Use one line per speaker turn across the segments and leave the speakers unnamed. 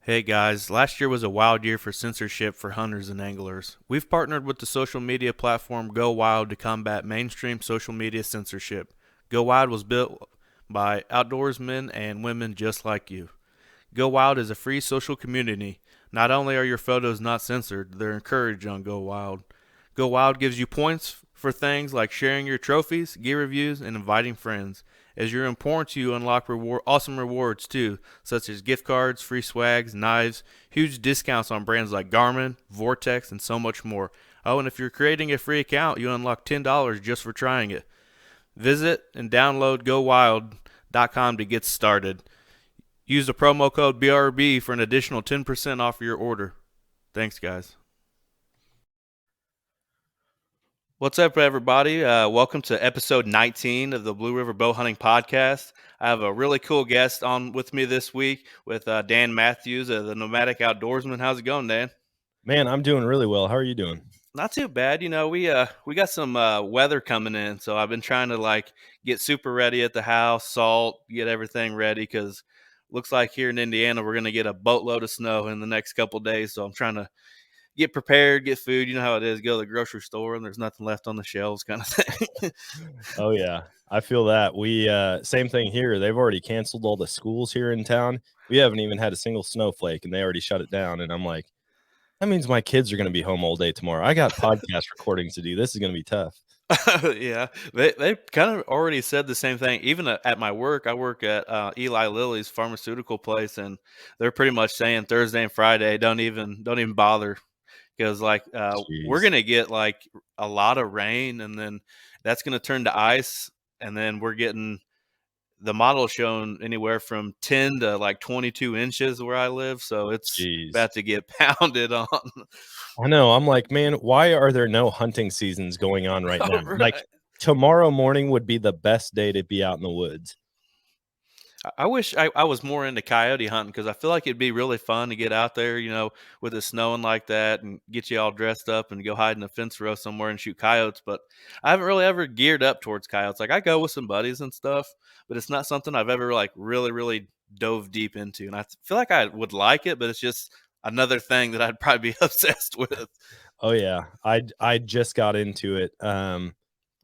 Hey guys, last year was a wild year for censorship for hunters and anglers. We've partnered with the social media platform GoWild to combat mainstream social media censorship. GoWild was built by outdoorsmen and women just like you. GoWild is a free social community. Not only are your photos not censored, they're encouraged on GoWild. GoWild gives you points for things like sharing your trophies, gear reviews, and inviting friends. As you're in points, you unlock awesome rewards too, such as gift cards, free swags, knives, huge discounts on brands like Garmin, Vortex, and so much more. Oh, and if you're creating a free account, you unlock $10 just for trying it. Visit and download GoWild.com to get started. Use the promo code BRB for an additional 10% off your order. Thanks, guys. What's up, everybody? Welcome to episode 19 of the Blue River Bow Hunting Podcast. I have a really cool guest on with me this week with Dan Mathews, the Nomadic Outdoorsman. How's it going, Dan?
Man, I'm doing really well. How are you doing?
Not too bad. We got some weather coming in, so I've been trying to get super ready at the house, salt, get everything ready because looks like here in Indiana we're gonna get a boatload of snow in the next couple days. So I'm trying to get prepared, get food. You know how it is. Go to the grocery store and there's nothing left on the shelves, kind of thing.
Oh yeah, I feel that. We same thing here. They've already canceled all the schools here in town. We haven't even had a single snowflake, and they already shut it down. And I'm like, that means my kids are going to be home all day tomorrow. I got podcast recordings to do. This is going to be tough.
Yeah, they kind of already said the same thing. Even at my work, I work at Eli Lilly's pharmaceutical place, and they're pretty much saying Thursday and Friday don't even bother because we're
Jeez.
gonna get like a lot of rain, and then that's gonna turn to ice, and then we're getting the model shown anywhere from 10 to like 22 inches where I live, so it's
Jeez.
about to get pounded on.
I know. I'm like, man, why are there no hunting seasons going on right
All
now? Like
right.
tomorrow morning would be the best day to be out in the woods.
I wish I was more into coyote hunting because I feel like it'd be really fun to get out there, with it snowing like that and get you all dressed up and go hide in a fence row somewhere and shoot coyotes. But I haven't really ever geared up towards coyotes. Like I go with some buddies and stuff, but it's not something I've ever like really, really dove deep into. And I feel like I would like it, but it's just another thing that I'd probably be obsessed with.
Oh yeah, I just got into it.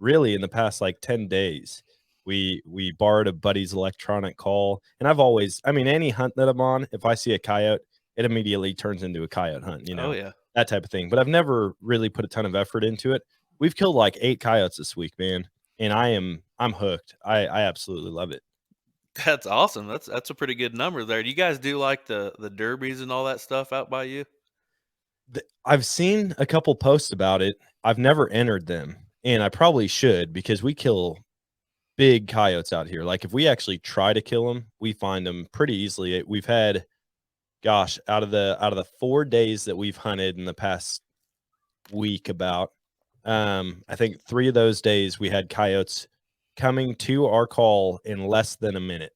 Really in the past like 10 days. We borrowed a buddy's electronic call, and I've always, I mean, any hunt that I'm on, if I see a coyote, it immediately turns into a coyote hunt,
Oh yeah.
that type of thing. But I've never really put a ton of effort into it. We've killed like 8 coyotes this week, man, and I'm hooked. I absolutely love it.
That's awesome. That's a pretty good number there. Do you guys do like the derbies and all that stuff out by you?
I've seen a couple posts about it. I've never entered them, and I probably should because we kill big coyotes out here. Like if we actually try to kill them, we find them pretty easily. We've had, gosh, out of the 4 days that we've hunted in the past week, about I think 3 of those days we had coyotes coming to our call in less than a minute.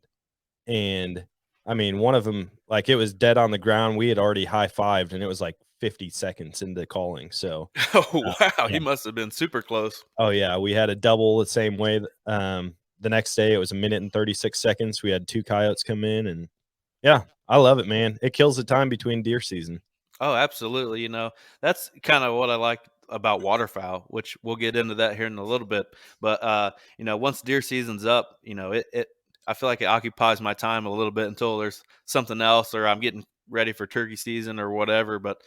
And I mean, one of them, like, it was dead on the ground. We had already high-fived, and it was like 50 seconds into calling. So
Oh wow,
yeah.
he must have been super close.
Oh yeah, we had a double the same way. The next day it was a minute and 36 seconds. We had 2 coyotes come in, and yeah, I love it, man. It kills the time between deer season.
Oh, absolutely. That's kind of what I like about waterfowl, which we'll get into that here in a little bit. But once deer season's up, it I feel like it occupies my time a little bit until there's something else or I'm getting ready for turkey season or whatever. But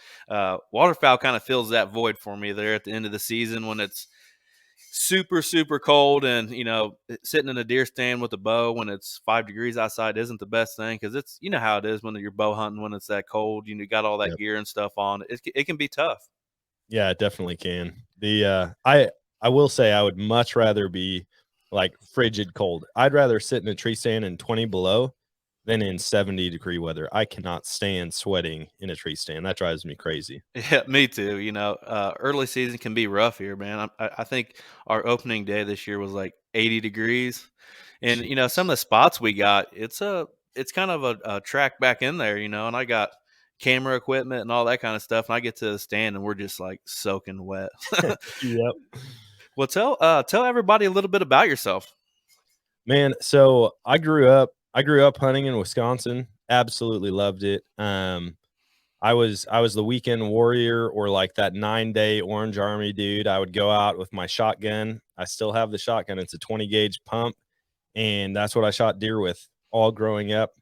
waterfowl kind of fills that void for me there at the end of the season when it's super super cold and sitting in a deer stand with a bow when it's 5 degrees outside isn't the best thing because it's how it is when you're bow hunting when it's that cold. You got all that
Yep.
gear and stuff on. It can be tough.
Yeah, it definitely can. I will say I would much rather be like frigid cold. I'd rather sit in a tree stand in 20 below than in 70-degree weather. I cannot stand sweating in a tree stand. That drives me crazy.
Yeah, me too. Early season can be rough here, man. I think our opening day this year was like 80 degrees, and some of the spots we got, it's kind of a track back in there, and I got camera equipment and all that kind of stuff, and I get to the stand and we're just like soaking wet.
Yep.
Well, tell everybody a little bit about yourself.
Man, so I grew up hunting in Wisconsin. absolutely loved it. I was the weekend warrior, or like that 9-day Orange Army dude. I would go out with my shotgun. I still have the shotgun. It's a 20 gauge pump, and that's what I shot deer with all growing up.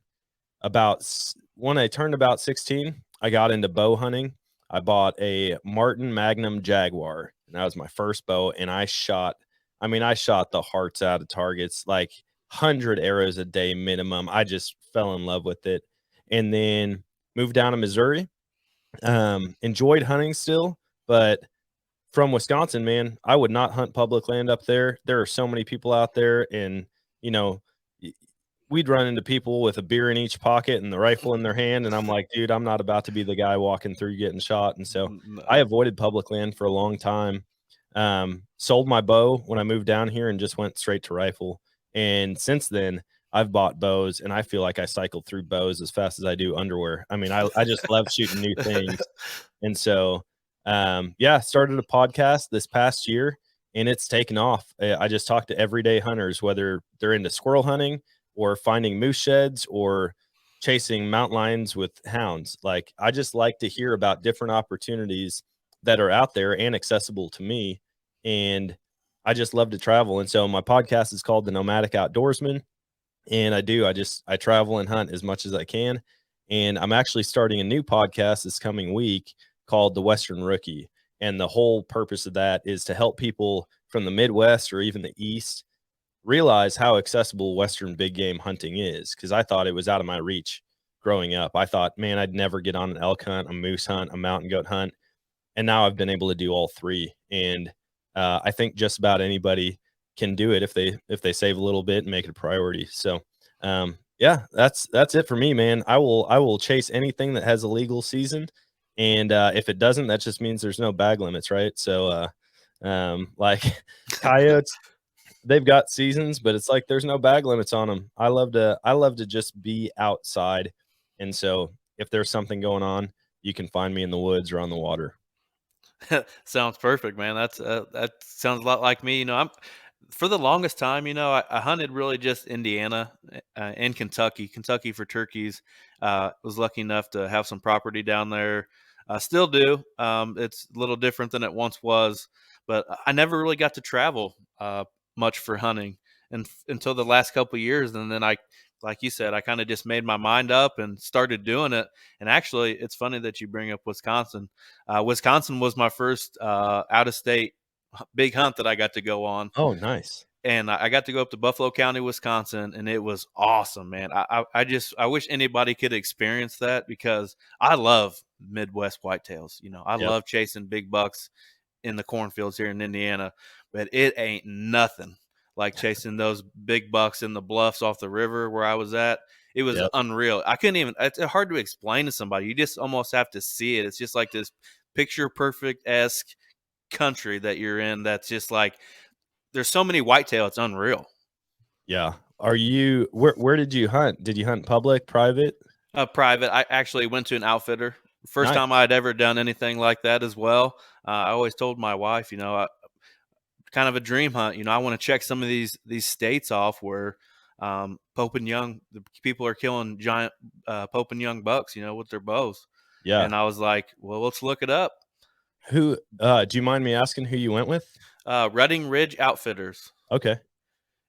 When I turned about 16, I got into bow hunting. I bought a Martin Magnum Jaguar, and that was my first bow. And I shot the hearts out of targets, like 100 arrows a day minimum. I just fell in love with it. And then moved down to Missouri. Enjoyed hunting still, but from Wisconsin, man, I would not hunt public land up there. There are so many people out there, and you know, we'd run into people with a beer in each pocket and the rifle in their hand, and I'm like, dude, I'm not about to be the guy walking through getting shot. And so I
No.
avoided public land for a long time. Sold my bow when I moved down here and just went straight to rifle. And since then, I've bought bows, and I feel like I cycled through bows as fast as I do underwear. I mean, I just love shooting new things. And so, yeah, started a podcast this past year, and it's taken off. I just talk to everyday hunters, whether they're into squirrel hunting or finding moose sheds or chasing mountain lions with hounds. Like, I just like to hear about different opportunities that are out there and accessible to me. And I just love to travel. And so my podcast is called the Nomadic Outdoorsman. And I travel and hunt as much as I can. And I'm actually starting a new podcast this coming week called The Western Rookie. And the whole purpose of that is to help people from the Midwest or even the East realize how accessible Western big game hunting is. Cause I thought it was out of my reach growing up. I thought, man, I'd never get on an elk hunt, a moose hunt, a mountain goat hunt. And now I've been able to do all three. And I think just about anybody can do it if they save a little bit and make it a priority. So yeah, that's it for me, man. I will chase anything that has a legal season. And if it doesn't, that just means there's no bag limits, right? So like coyotes, they've got seasons, but it's like there's no bag limits on them. I love to just be outside. And so if there's something going on, you can find me in the woods or on the water.
Sounds perfect, man. That sounds a lot like me. I'm for the longest time, I hunted really just Indiana and Kentucky for turkeys. Was lucky enough to have some property down there. I still do. It's a little different than it once was, but I never really got to travel much for hunting until the last couple of years. And then like you said, I kind of just made my mind up and started doing it. And actually, it's funny that you bring up Wisconsin. Wisconsin was my first out of state big hunt that I got to go on.
Oh, nice.
And I got to go up to Buffalo County, Wisconsin, and it was awesome, man. I wish anybody could experience that because I love Midwest whitetails. I
Yep.
love chasing big bucks in the cornfields here in Indiana, but it ain't nothing like chasing those big bucks in the bluffs off the river where I was at. It was
Yep.
unreal. I couldn't even, it's hard to explain to somebody. You just almost have to see it. It's just like this picture perfect esque country that you're in. That's just like, there's so many whitetail. It's unreal.
Yeah. Where did you hunt? Did you hunt public, private?
Private. I actually went to an outfitter. First
Nice.
time I'd ever done anything like that as well. I always told my wife, kind of a dream hunt. I want to check some of these states off where Pope and Young, the people are killing giant Pope and Young bucks, with their bows.
Yeah.
And I was like, well, let's look it up.
Do you mind me asking who you went with?
Redding Ridge Outfitters,
Okay.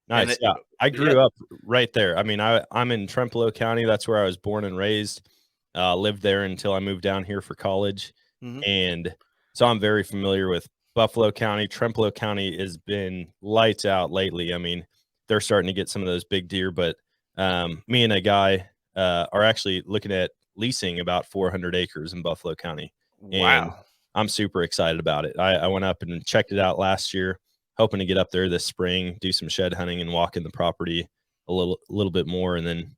and
Nice. Yeah. I
yeah,
grew up right there. I mean, I'm in Trempealeau County. That's where I was born and raised. Lived there until I moved down here for college.
mhm.
And so I'm very familiar with Buffalo County. Trempealeau County has been lights out lately. I mean, they're starting to get some of those big deer, but me and a guy are actually looking at leasing about 400 acres in Buffalo County. And
Wow.
I'm super excited about it. I went up and checked it out last year, hoping to get up there this spring, do some shed hunting and walk in the property a little bit more. And then,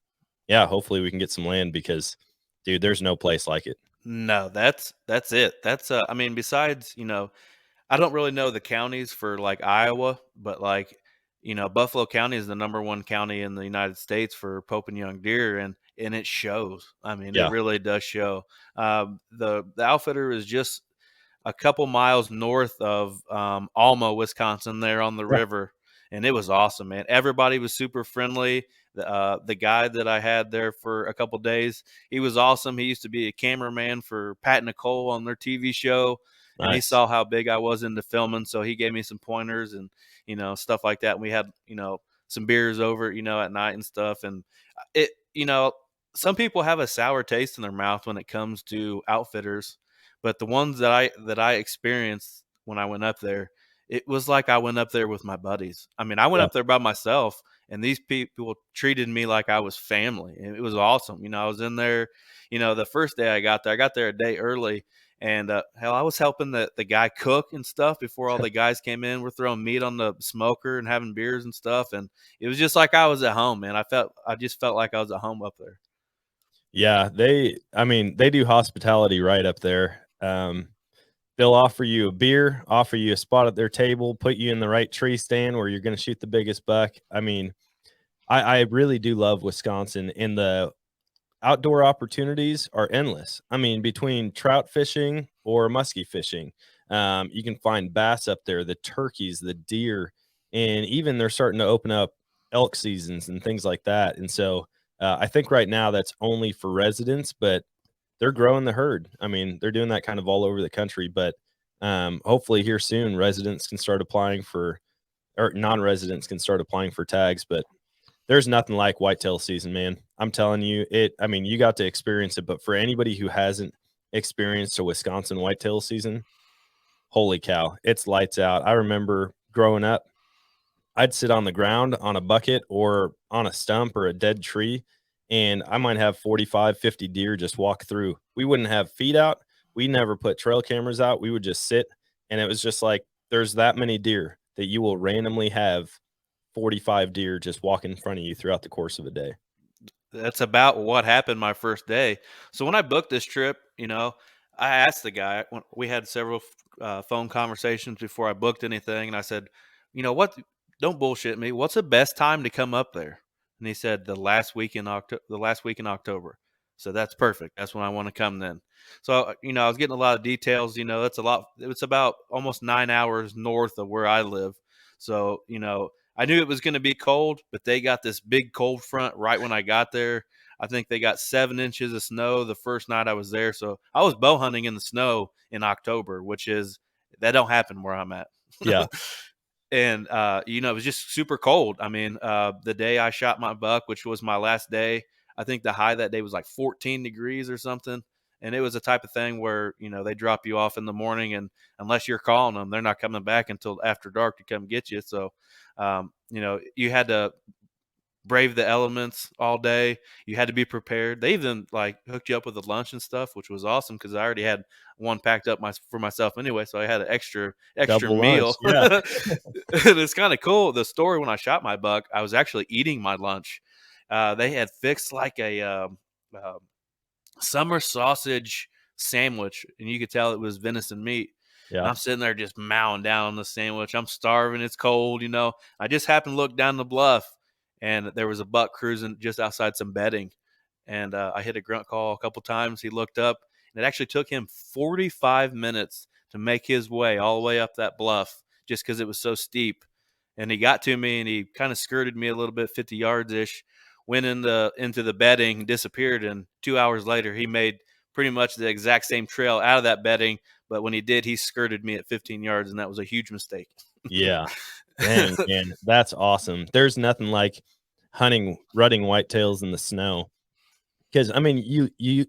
yeah, hopefully we can get some land because, dude, there's no place like it.
No, that's it. That's I mean, besides, I don't really know the counties for like Iowa, but like, Buffalo County is the number one county in the United States for Pope and Young deer, and it shows. I mean, it
Yeah.
really does show. The outfitter is just a couple miles north of Alma, Wisconsin, there on the
Yeah.
river, and it was awesome, man. Everybody was super friendly. The guy that I had there for a couple days, he was awesome. He used to be a cameraman for Pat and Nicole on their TV show, and he
Nice.
saw how big I was into filming, so he gave me some pointers and stuff like that. And we had some beers over at night and stuff, and it some people have a sour taste in their mouth when it comes to outfitters, but the ones that I experienced when I went up there, it was like I went up there with my buddies. I mean, I went
Yeah.
up there by myself, and these people treated me like I was family. And it was awesome. I was in there, the first day I got there a day early, and hell, I was helping the guy cook and stuff before all the guys came in. We're throwing meat on the smoker and having beers and stuff, and it was just like I was at home, man. I just felt like I was at home up there.
Yeah, I mean, they do hospitality right up there. They'll offer you a beer, offer you a spot at their table, put you in the right tree stand where you're going to shoot the biggest buck. I mean, I really do love Wisconsin, and the outdoor opportunities are endless. I mean, between trout fishing or muskie fishing, you can find bass up there, the turkeys, the deer, and even they're starting to open up elk seasons and things like that. And so I think right now that's only for residents, but they're growing the herd. I mean, they're doing that kind of all over the country, but hopefully here soon, residents can start applying for, or non-residents can start applying for tags. But there's nothing like whitetail season, man. I'm telling you it. I mean, you got to experience it, but for anybody who hasn't experienced a Wisconsin whitetail season, holy cow, it's lights out. I remember growing up, I'd sit on the ground on a bucket or on a stump or a dead tree, and I might have 45, 50 deer just walk through. We wouldn't have feed out. We never put trail cameras out. We would just sit, and it was just like there's that many deer that you will randomly have 45 deer just walk in front of you throughout the course of a day.
That's about what happened my first day. So when I booked this trip, I asked the guy. We had several phone conversations before I booked anything, and I said, what? Don't bullshit me. What's the best time to come up there? And he said the last week in October. The last week in October. So that's perfect. That's when I want to come then. So I was getting a lot of details. That's a lot. It's about almost 9 hours north of where I live. So I knew it was going to be cold, but they got this big cold front right when I got there. I think they got 7 inches of snow the first night I was there. So I was bow hunting in the snow in October, which is that don't happen where I'm at.
Yeah.
And it was just super cold. I mean, the day I shot my buck, which was my last day, I think the high that day was like 14 degrees or something. And it was a type of thing where they drop you off in the morning, and unless you're calling them, they're not coming back until after dark to come get you. So you had to brave the elements all day. You had to be prepared. They even like hooked you up with a lunch and stuff, which was awesome because I already had one packed up for myself anyway, so I had an extra
Double lunch.
meal.
Yeah.
And it's kind of cool. The story when I shot my buck, I was actually eating my lunch. They had fixed like a uh, summer sausage sandwich, and you could tell it was venison meat. And
Yeah.
I'm sitting there just mowing down on the sandwich. I'm starving. It's cold. I just happened to look down the bluff, and there was a buck cruising just outside some bedding. And I hit a grunt call a couple times. He looked up, and it actually took him 45 minutes to make his way all the way up that bluff just because it was so steep. And he got to me, and he kind of skirted me a little bit, 50 yards ish, went into the bedding, disappeared, and 2 hours later he made pretty much the exact same trail out of that bedding. But when he did, he skirted me at 15 yards, and that was a huge mistake.
Yeah. Dang, man. That's awesome. There's nothing like rutting whitetails in the snow. Because I mean, you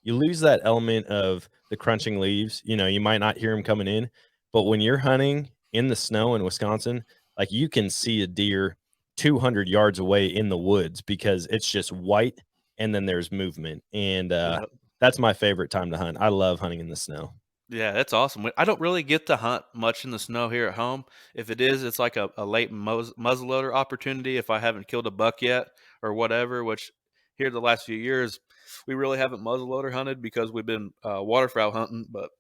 lose that element of the crunching leaves. You might not hear them coming in, but when you're hunting in the snow in Wisconsin, like you can see a deer 200 yards away in the woods because it's just white and then there's movement. And
Yeah.
that's my favorite time to hunt. I love hunting in the snow.
Yeah, that's awesome. I don't really get to hunt much in the snow here at home. If it is, it's like a late muzzleloader opportunity if I haven't killed a buck yet or whatever, which here the last few years, we really haven't muzzleloader hunted because we've been waterfowl hunting, but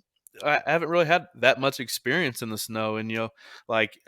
I haven't really had that much experience in the snow. And, like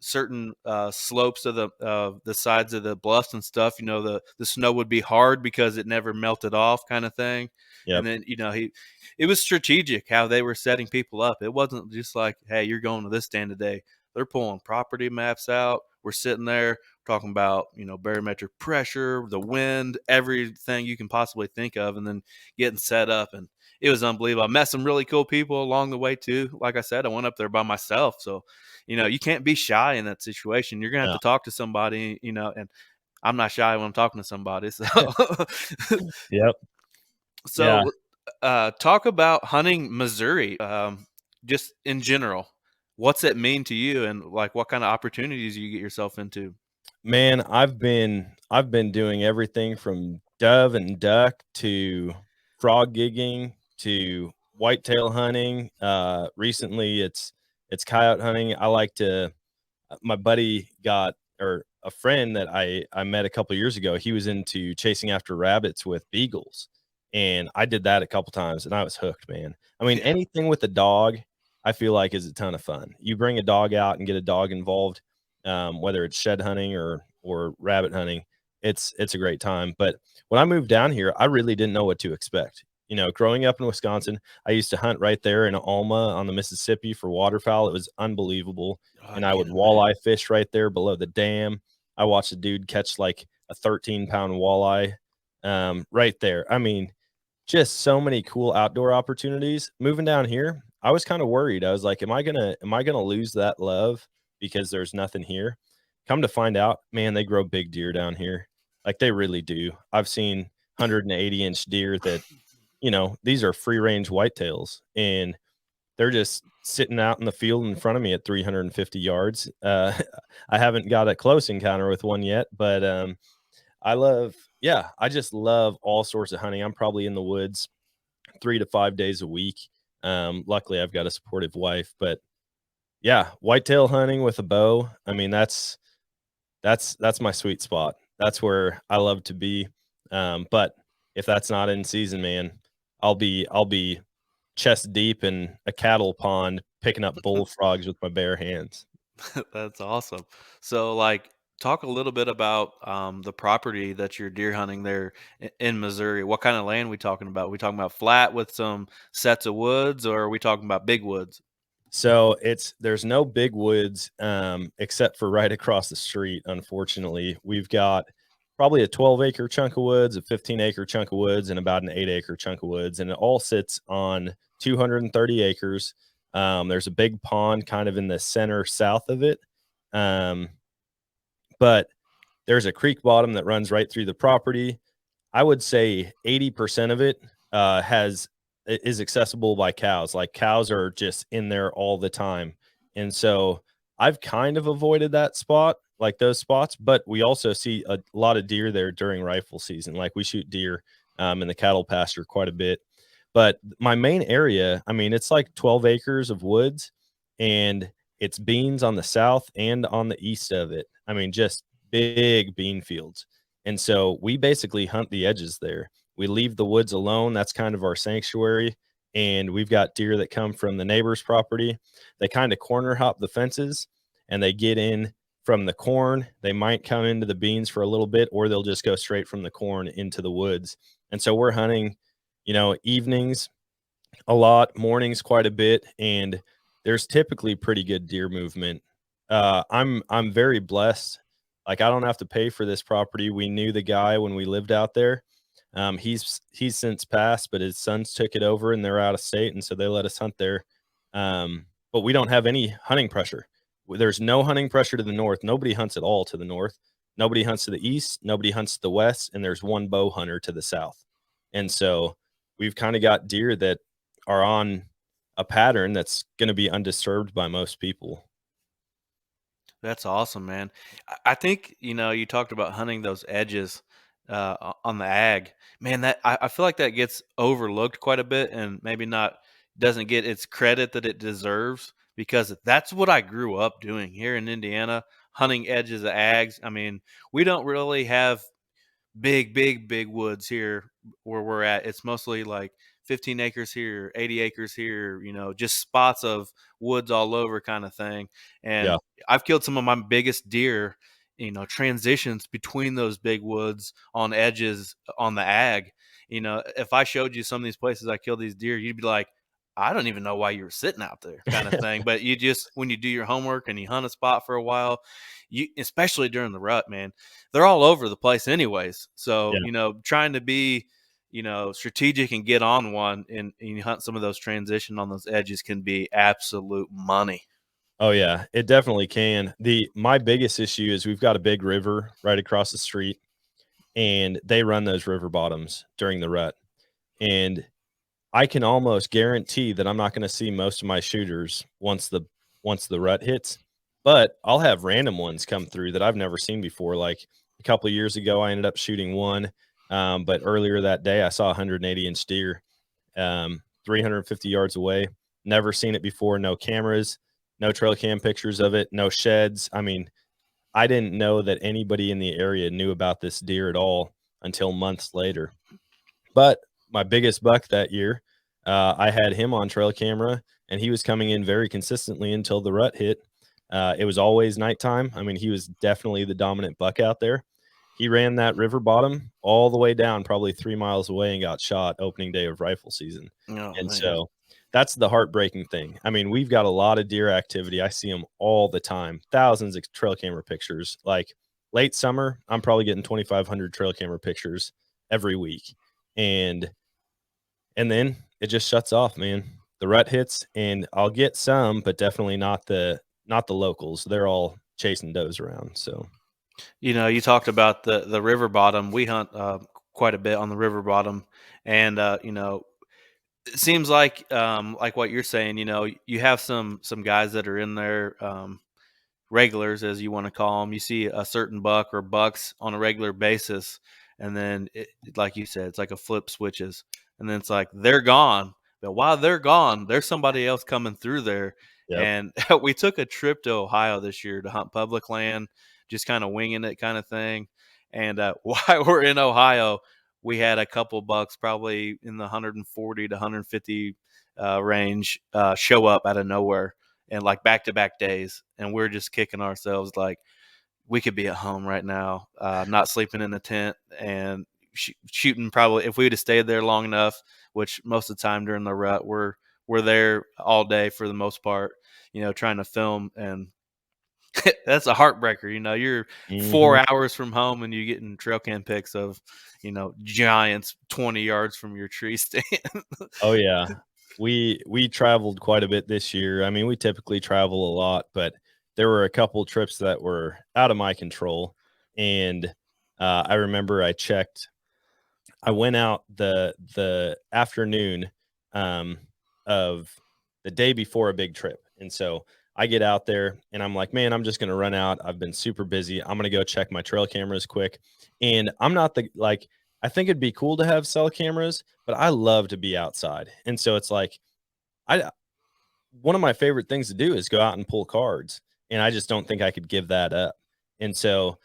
certain slopes of the sides of the bluffs and stuff, the snow would be hard because it never melted off kind of thing. And
Yep.
then, it was strategic how they were setting people up. It wasn't just like, hey, you're going to this stand today. They're pulling property maps out. we're sitting there talking about, barometric pressure, the wind, everything you can possibly think of, and then getting set up. And it was unbelievable. I met some really cool people along the way too. Like I said, I went up there by myself. So, you can't be shy in that situation. You're going to have
Yeah.
to talk to somebody, and I'm not shy when I'm talking to somebody. So,
Yep. Yeah.
so talk about hunting Missouri, just in general. What's it mean to you, and like what kind of opportunities you get yourself into?
Man, I've been doing everything from dove and duck to frog gigging to whitetail hunting. Recently it's coyote hunting. I like to my buddy got or a friend that I met a couple years ago, he was into chasing after rabbits with beagles. And I did that a couple times and I was hooked, man. I mean,
Yeah.
anything with a dog, I feel like is a ton of fun. You bring a dog out and get a dog involved, whether it's shed hunting or rabbit hunting, it's a great time. But when I moved down here, I really didn't know what to expect. Growing up in Wisconsin, I used to hunt right there in Alma on the Mississippi for waterfowl. It was unbelievable.
Oh, I
And I would
can't imagine.
walleye fish right there below the dam. I watched a dude catch like a 13-pound walleye right there. I mean, just so many cool outdoor opportunities. Moving down here, I was kind of worried. I was like, am I gonna lose that love because there's nothing here? Come to find out, man, they grow big deer down here. Like they really do. I've seen 180-inch deer that, these are free range whitetails and they're just sitting out in the field in front of me at 350 yards. I haven't got a close encounter with one yet, but I just love all sorts of hunting. I'm probably in the woods 3 to 5 days a week. Luckily, I've got a supportive wife, but yeah, whitetail hunting with a bow. I mean, that's my sweet spot. That's where I love to be. But if that's not in season, man, I'll be chest deep in a cattle pond picking up bullfrogs with my bare hands.
That's awesome. So, like, talk a little bit about the property that you're deer hunting there in Missouri. What kind of land we talking about? We talking about flat with some sets of woods, or are we talking about big woods?
So there's no big woods except for right across the street. Unfortunately, we've got probably a 12-acre chunk of woods, a 15-acre chunk of woods, and about an 8-acre chunk of woods, and it all sits on 230 acres. There's a big pond kind of in the center south of it, um, but there's a creek bottom that runs right through the property. I would say 80% of it is accessible by cows. Like cows are just in there all the time. And so I've kind of avoided that spot, like those spots, but we also see a lot of deer there during rifle season. Like we shoot deer in the cattle pasture quite a bit. But my main area, I mean, it's like 12 acres of woods and it's beans on the south and on the east of it. I mean, just big bean fields. And so we basically hunt the edges there. We leave the woods alone. That's kind of our sanctuary. And we've got deer that come from the neighbor's property. They kind of corner hop the fences and they get in from the corn. They might come into the beans for a little bit, or they'll just go straight from the corn into the woods. And so we're hunting, evenings a lot, mornings quite a bit, and there's typically pretty good deer movement. I'm very blessed. Like I don't have to pay for this property. We knew the guy when we lived out there. He's since passed, but his sons took it over and they're out of state, and so they let us hunt there. But we don't have any hunting pressure. There's no hunting pressure to the north. Nobody hunts at all to the north. Nobody hunts to the east. Nobody hunts to the west, and there's one bow hunter to the south. And so we've kind of got deer that are on a pattern that's going to be undisturbed by most people.
That's awesome, man. I think, you talked about hunting those edges on the ag. Man, that I feel like that gets overlooked quite a bit and maybe not doesn't get its credit that it deserves, because that's what I grew up doing here in Indiana, hunting edges of ags. I mean, we don't really have big woods here where we're at. It's mostly like 15 acres here, 80 acres here, just spots of woods all over kind of thing.
Yeah.
And I've killed some of my biggest deer, transitions between those big woods on edges on the ag. If I showed you some of these places I killed these deer, you'd be like, I don't even know why you were sitting out there, kind of thing. But you just, when you do your homework and you hunt a spot for a while, you, especially during the rut, man, they're all over the place anyways. So,
Yeah.
trying to be, strategic and get on one and you hunt some of those transition on those edges can be absolute money.
Oh yeah, it definitely can. My biggest issue is we've got a big river right across the street, and they run those river bottoms during the rut. And I can almost guarantee that I'm not going to see most of my shooters once the rut hits, but I'll have random ones come through that I've never seen before. Like a couple of years ago, I ended up shooting one, but earlier that day, I saw a 180-inch deer, 350 yards away. Never seen it before. No cameras, no trail cam pictures of it, no sheds. I mean, I didn't know that anybody in the area knew about this deer at all until months later. But my biggest buck that year, I had him on trail camera, and he was coming in very consistently until the rut hit. It was always nighttime. I mean, he was definitely the dominant buck out there. He ran that river bottom all the way down, probably 3 miles away, and got shot opening day of rifle season.
Oh
And
man.
so that's the heartbreaking thing. I mean, we've got a lot of deer activity. I see them all the time, thousands of trail camera pictures. Like late summer, I'm probably getting 2,500 trail camera pictures every week. And then it just shuts off, man. The rut hits, and I'll get some, but definitely not the locals. They're all chasing does around. So
You talked about the river bottom. We hunt quite a bit on the river bottom, and it seems like what you're saying. You have some guys that are in there, regulars, as you want to call them. You see a certain buck or bucks on a regular basis, and then like you said, it's like a flip switches, and then it's like they're gone. But while they're gone, there's somebody else coming through there.
yep.
And we took a trip to Ohio this year to hunt public land, just kind of winging it, kind of thing. And while we're in Ohio, we had a couple bucks, probably in the 140 to 150 range, show up out of nowhere and like back to back days, and we're just kicking ourselves like we could be at home right now, not sleeping in a tent and shooting. Probably if we would have stayed there long enough, which most of the time during the rut we're there all day for the most part, trying to film. And that's a heartbreaker. You're
Mhm.
4 hours from home and you getting trail cam pics of giants 20 yards from your tree stand.
Oh yeah. We traveled quite a bit this year. I mean, we typically travel a lot, but there were a couple trips that were out of my control. And I remember I went out the afternoon of the day before a big trip. And so I get out there and I'm like, man, I'm just going to run out. I've been super busy. I'm going to go check my trail cameras quick. And I'm not I think it'd be cool to have cell cameras, but I love to be outside. And so it's like, I, one of my favorite things to do is go out and pull cards. And I just don't think I could give that up. And so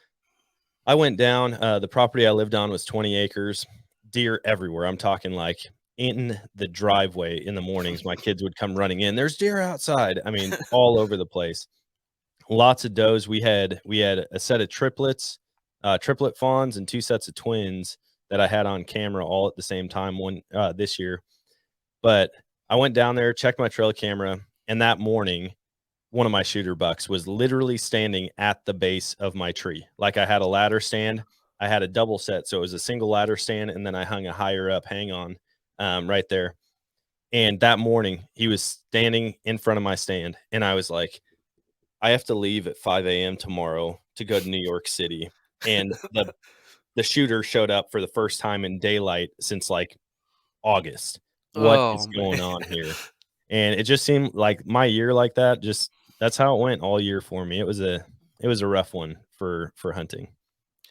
I went down. The property I lived on was 20 acres, deer everywhere. I'm talking like in the driveway in the mornings. My kids would come running in. There's deer outside. I mean, all over the place. Lots of does. We had a set of triplets, triplet fawns, and two sets of twins that I had on camera all at the same time one this year. But I went down there, checked my trail camera, and that morning one of my shooter bucks was literally standing at the base of my tree. Like I had a ladder stand. I had a double set. So it was a single ladder stand. And then I hung a higher up hang on right there. And that morning he was standing in front of my stand. And I was like, I have to leave at 5 a.m. tomorrow to go to New York City. And the shooter showed up for the first time in daylight since like August. What
Oh
is
man.
going on here? And it just seemed like my year like that, just that's how it went all year for me. It was a rough one for hunting.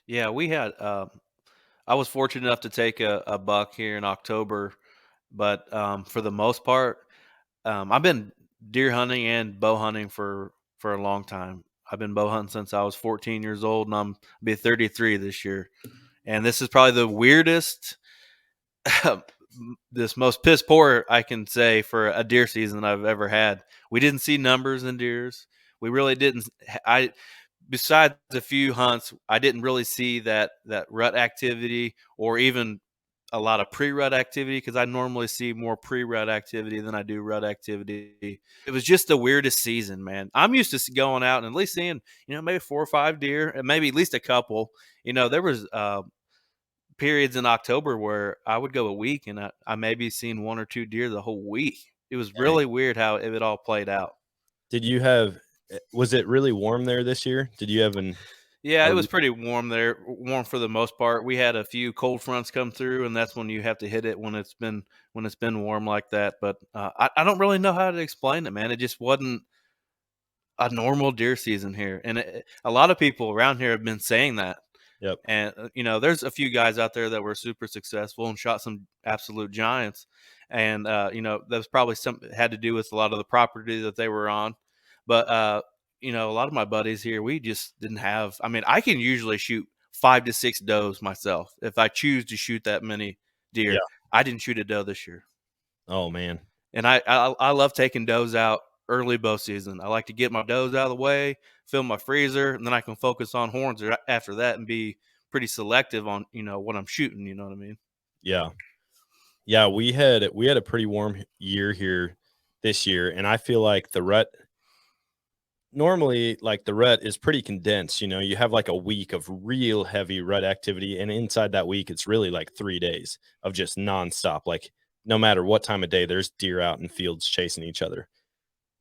Yeah, we had. I was fortunate enough to take a buck here in October, but for the most part, I've been deer hunting and bow hunting for a long time. I've been bow hunting since I was 14 years old, and I'll be 33 this year. And this is probably the weirdest, this most piss poor I can say for a deer season I've ever had. We didn't see numbers in deers. We really didn't. I Besides a few hunts, I didn't really see that rut activity or even a lot of pre-rut activity because I normally see more pre-rut activity than I do rut activity. It was just the weirdest season, man. I'm used to going out and at least seeing, maybe 4 or 5 deer and maybe at least a couple. There was periods in October where I would go a week and I maybe seen 1 or 2 deer the whole week. It was
Dang.
really weird how it all played out.
Was it really warm there this year? Did you have
Yeah, it was pretty warm there, warm for the most part. We had a few cold fronts come through, and that's when you have to hit it when it's been warm like that. But I don't really know how to explain it, man. It just wasn't a normal deer season here, and a lot of people around here have been saying that.
Yep.
And there's a few guys out there that were super successful and shot some absolute giants, and that was probably had to do with a lot of the property that they were on. But a lot of my buddies here, we just didn't have. I mean, I can usually shoot 5 to 6 does myself if I choose to shoot that many deer.
Yeah.
I didn't shoot a doe this year.
Oh man.
And I love taking does out early bow season. I like to get my does out of the way, fill my freezer, and then I can focus on horns after that and be pretty selective on what I'm shooting. You know what I mean?
Yeah. Yeah, we had a pretty warm year here this year, and I feel like the rut normally, like, the rut is pretty condensed. You have like a week of real heavy rut activity, and inside that week it's really like 3 days of just nonstop. Like, no matter what time of day, there's deer out in fields chasing each other.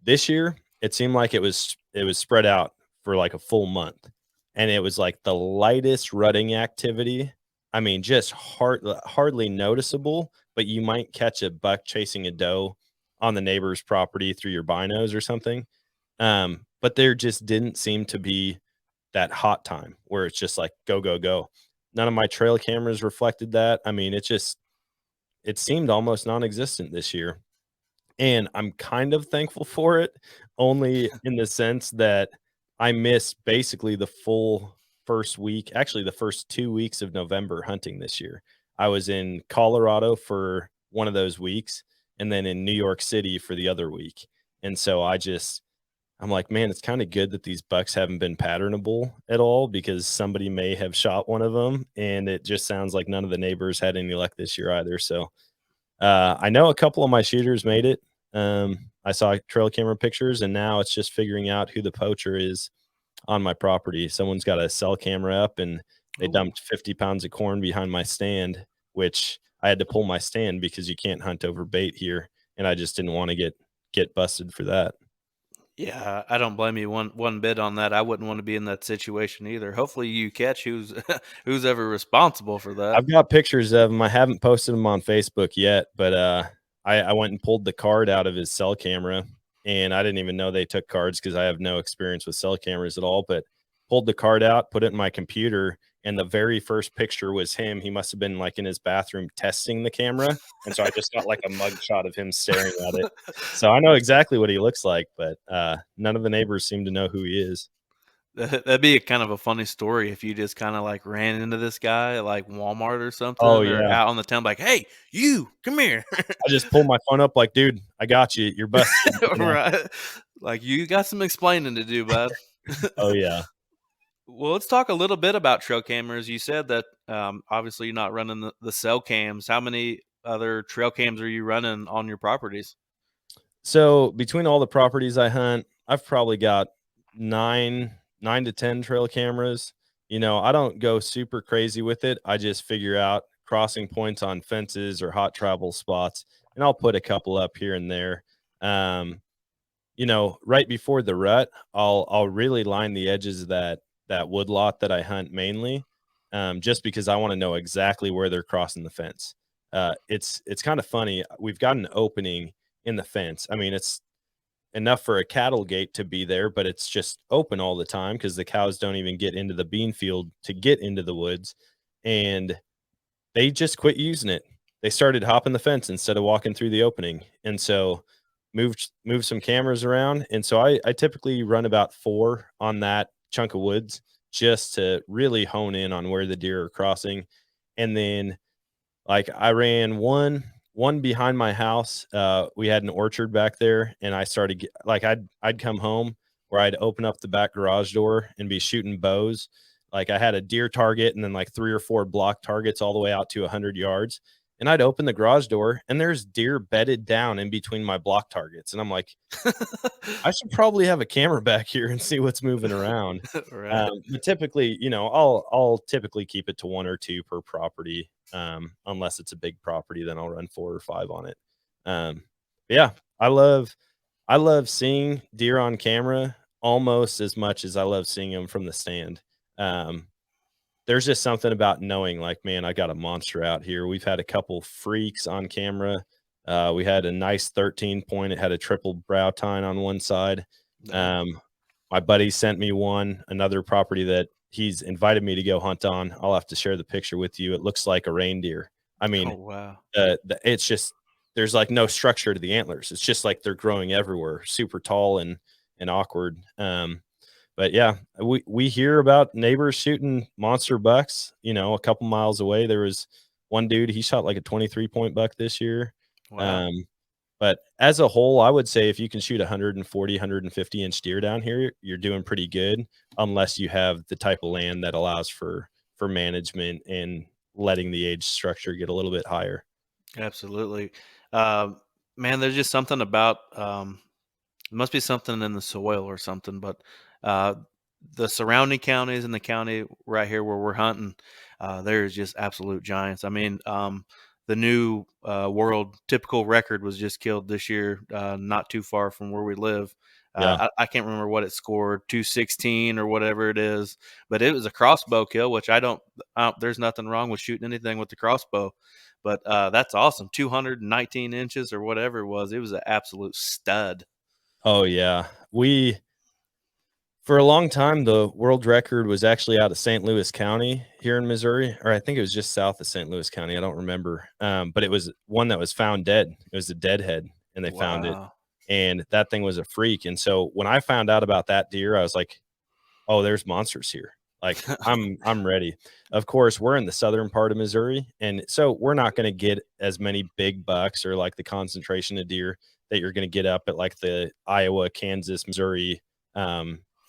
This year it seemed like it was spread out for like a full month, and it was like the lightest rutting activity. I mean, just hardly noticeable, but you might catch a buck chasing a doe on the neighbor's property through your binos or something. But there just didn't seem to be that hot time where it's just like go, go, go. None of my trail cameras reflected that. I mean, it seemed almost non-existent this year. And I'm kind of thankful for it, only in the sense that I missed basically the full first week, actually the first 2 weeks of November hunting this year. I was in Colorado for one of those weeks and then in New York City for the other week. And so I'm like, man, it's kind of good that these bucks haven't been patternable at all, because somebody may have shot one of them, and it just sounds like none of the neighbors had any luck this year either. So I know a couple of my shooters made it. I saw trail camera pictures, and now it's just figuring out who the poacher is on my property. Someone's got a cell camera up, and they dumped 50 pounds of corn behind my stand, which I had to pull my stand because you can't hunt over bait here, and I just didn't want to get busted for that.
Yeah, I don't blame you one bit on that. I wouldn't want to be in that situation either. Hopefully you catch who's who's ever responsible for that.
I've got pictures of him. I haven't posted them on Facebook yet, but I went and pulled the card out of his cell camera, and I didn't even know they took cards because I have no experience with cell cameras at all. But pulled the card out, put it in my computer, and the very first picture was him. He must have been like in his bathroom testing the camera, and so I just got like a mug shot of him staring at it. So I know exactly what he looks like, but none of the neighbors seem to know who he is.
That'd be a kind of a funny story if you just kind of like ran into this guy at like Walmart or something,
Oh
or
yeah,
out on the town, like, "Hey, you come here!"
I just pulled my phone up like, dude, I got you. You're busted.
Right? Like, you got some explaining to do, bud.
Oh yeah.
Well, let's talk a little bit about trail cameras. You said that obviously you're not running the cell cams. How many other trail cams are you running on your properties?
So between all the properties I hunt, I've probably got nine to 10 trail cameras. I don't go super crazy with it. I just figure out crossing points on fences or hot travel spots, and I'll put a couple up here and there. Right before the rut, I'll really line the edges of that wood lot that I hunt mainly, just because I want to know exactly where they're crossing the fence. It's kind of funny. We've got an opening in the fence. I mean, it's enough for a cattle gate to be there, but it's just open all the time because the cows don't even get into the bean field to get into the woods. And they just quit using it. They started hopping the fence instead of walking through the opening. And so moved some cameras around. And so I typically run about 4 on that chunk of woods just to really hone in on where the deer are crossing. And then like I ran one behind my house. We had an orchard back there, and I started like I'd come home where I'd open up the back garage door and be shooting bows. Like I had a deer target and then like 3 or 4 block targets all the way out to 100 yards. and I'd open the garage door and there's deer bedded down in between my block targets. And I'm like, I should probably have a camera back here and see what's moving around.
Right.
But typically, I'll typically keep it to 1 or 2 per property. Unless it's a big property, then I'll run 4 or 5 on it. Yeah, I love seeing deer on camera almost as much as I love seeing them from the stand. There's just something about knowing, like, man, I got a monster out here. We've had a couple freaks on camera. We had a nice 13 point. It had a triple brow tine on one side.
Nice.
My buddy sent me another property that he's invited me to go hunt on. I'll have to share the picture with you. It looks like a reindeer. I
Oh
mean,
wow.
it's just, there's like no structure to the antlers. It's just like they're growing everywhere, super tall and awkward. But yeah, we hear about neighbors shooting monster bucks. A couple miles away, there was one dude, he shot like a 23 point buck this year.
Wow.
Um, but as a whole, I would say if you can shoot 140, 150-inch deer down here, you're doing pretty good, unless you have the type of land that allows for management and letting the age structure get a little bit higher.
Absolutely. Um, Man, there's just something about it must be something in the soil or something, but uh, the surrounding counties and the county right here where we're hunting, there's just absolute giants. I mean, the new world typical record was just killed this year, not too far from where we live.
Yeah.
I can't remember what it scored, 216 or whatever it is, but it was a crossbow kill, which there's nothing wrong with shooting anything with the crossbow. But that's awesome. 219 inches or whatever it was. It was an absolute stud.
Oh yeah. For a long time, the world record was actually out of St. Louis County here in Missouri, or I think it was just south of St. Louis County. I don't remember. But it was one that was found dead. It was a deadhead, and they found it.
Wow.
And that thing was a freak. And so when I found out about that deer, I was like, oh, there's monsters here. Like I'm ready. Of course, we're in the southern part of Missouri, and so we're not going to get as many big bucks or like the concentration of deer that you're going to get up at like the Iowa, Kansas, Missouri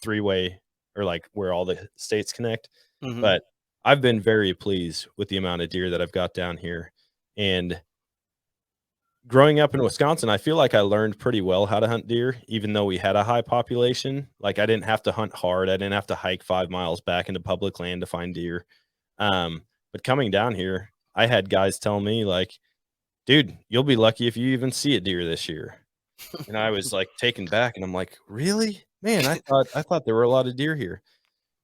three-way, or like where all the states connect.
Hmm.
But I've been very pleased with the amount of deer that I've got down here. And growing up in Wisconsin, I feel like I learned pretty well how to hunt deer, even though we had a high population. Like I didn't have to hunt hard. I didn't have to hike 5 miles back into public land to find deer. But coming down here, I had guys tell me like, dude, you'll be lucky if you even see a deer this year. And I was like taken back, and I'm like, really? Man, I thought there were a lot of deer here.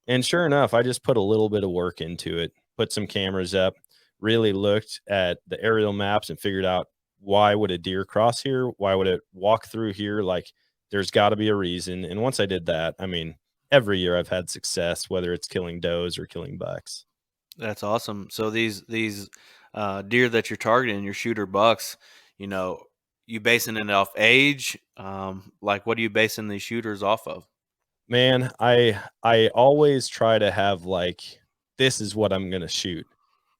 And sure enough, I just put a little bit of work into it, put some cameras up, really looked at the aerial maps and figured out, why would a deer cross here? Why would it walk through here? Like there's got to be a reason. And once I did that, I mean, every year I've had success, whether it's killing does or killing bucks.
That's awesome. So these deer that you're targeting, your shooter bucks, you basing it off age? Like what are you basing these shooters off of?
Man, I always try to have like, this is what I'm gonna shoot.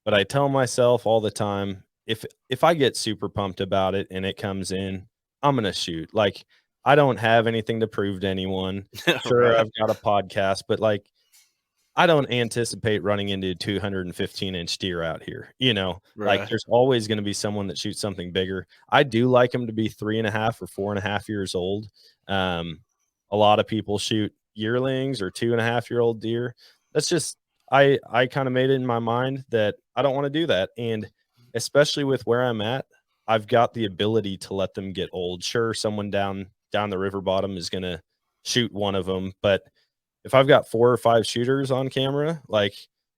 But I tell myself all the time, if I get super pumped about it and it comes in, I'm gonna shoot. Like I don't have anything to prove to anyone. Sure,
Right.
I've got a podcast, but like I don't anticipate running into 215-inch deer out here. Like
Right.
there's always going to be someone that shoots something bigger. I do like them to be 3.5 or 4.5 years old. Um, a lot of people shoot yearlings or 2.5-year-old deer. That's just, I kind of made it in my mind that I don't want to do that. And especially with where I'm at, I've got the ability to let them get old. Sure, someone down the river bottom is going to shoot one of them, but if I've got 4 or 5 shooters on camera, like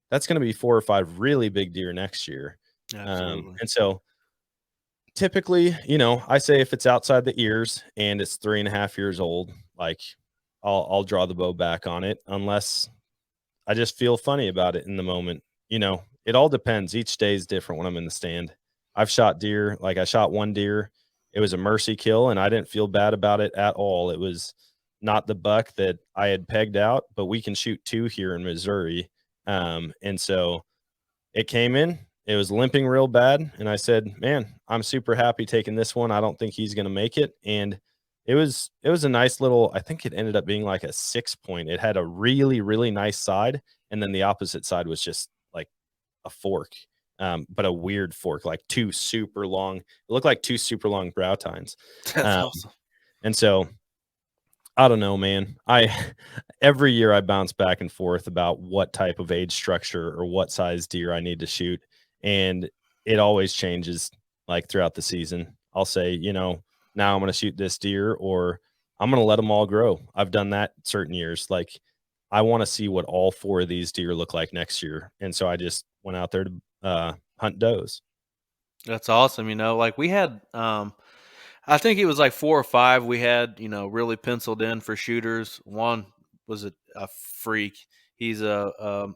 that's going to be 4 or 5 really big deer next year.
Absolutely.
And so typically, I say if it's outside the ears and it's 3.5 years old, like I'll draw the bow back on it, unless I just feel funny about it in the moment. It all depends. Each day is different when I'm in the stand. I've shot deer, like I shot one deer. It was a mercy kill, and I didn't feel bad about it at all. It was not the buck that I had pegged out, but we can shoot 2 here in Missouri. And so it came in, it was limping real bad. And I said, man, I'm super happy taking this one. I don't think he's going to make it. And it was a nice little, I think it ended up being like a 6 point. It had a really, really nice side. And then the opposite side was just like a fork. but a weird fork, like two super long. It looked like two super long brow tines.
That's
Um,
awesome.
and so I don't know, man. I every year I bounce back and forth about what type of age structure or what size deer I need to shoot, and it always changes like throughout the season. I'll say, now I'm going to shoot this deer, or I'm going to let them all grow. I've done that certain years. Like I want to see what all four of these deer look like next year, and so I just went out there to hunt does.
That's awesome. Like we had, I think it was like 4 or 5 we had, really penciled in for shooters. One was a freak. He's an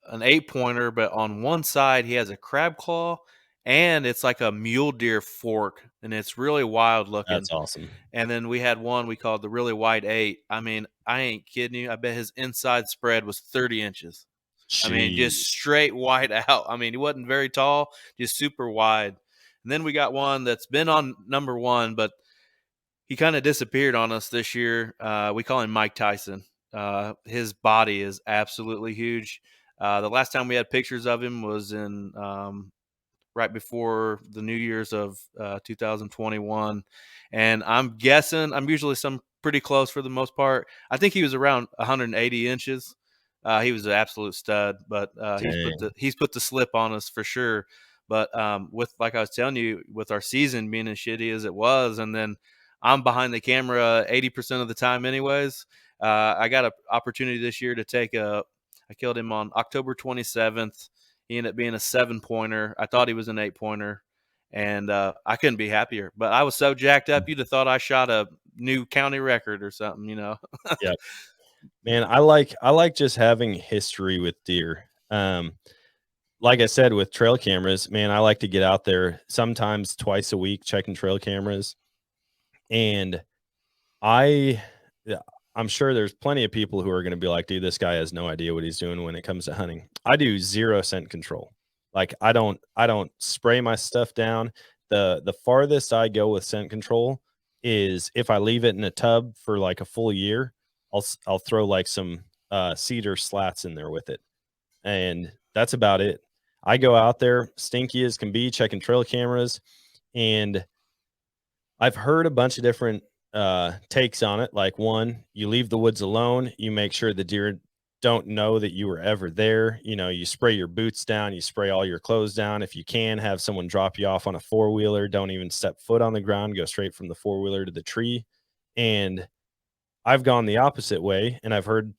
8-pointer, but on one side he has a crab claw and it's like a mule deer fork, and it's really wild looking.
That's awesome.
And then we had one we called the really white 8. I mean, I ain't kidding you. I bet his inside spread was 30 inches. I mean, just
Jeez.
straight wide out. I mean, he wasn't very tall, just super wide. And then we got one that's been on number 1, but he kind of disappeared on us this year. We call him Mike Tyson. His body is absolutely huge. The last time we had pictures of him was in right before the New Year's of 2021. And I'm guessing, I'm usually some pretty close for the most part. I think he was around 180 inches. He was an absolute stud, but
Dang.
he's put the slip on us for sure. But with, like I was telling you, with our season being as shitty as it was, and then I'm behind the camera 80% of the time, anyways. I got an opportunity this year to I killed him on October 27th. He ended up being a 7-pointer. I thought he was an 8-pointer, and I couldn't be happier. But I was so jacked up, you'd have thought I shot a new county record or something.
Yeah. Man, I like just having history with deer. Like I said, with trail cameras, man, I like to get out there sometimes twice a week checking trail cameras. And I yeah, I'm sure there's plenty of people who are going to be like, dude, this guy has no idea what he's doing when it comes to hunting. I do 0 scent control. Like I don't spray my stuff down. The farthest I go with scent control is if I leave it in a tub for like a full year, I'll throw like some cedar slats in there with it. And that's about it. I go out there stinky as can be checking trail cameras, and I've heard a bunch of different takes on it. Like, one, you leave the woods alone. You make sure the deer don't know that you were ever there. You spray your boots down. You spray all your clothes down. If you can, have someone drop you off on a four-wheeler. Don't even step foot on the ground. Go straight from the four-wheeler to the tree. And I've gone the opposite way, and I've heard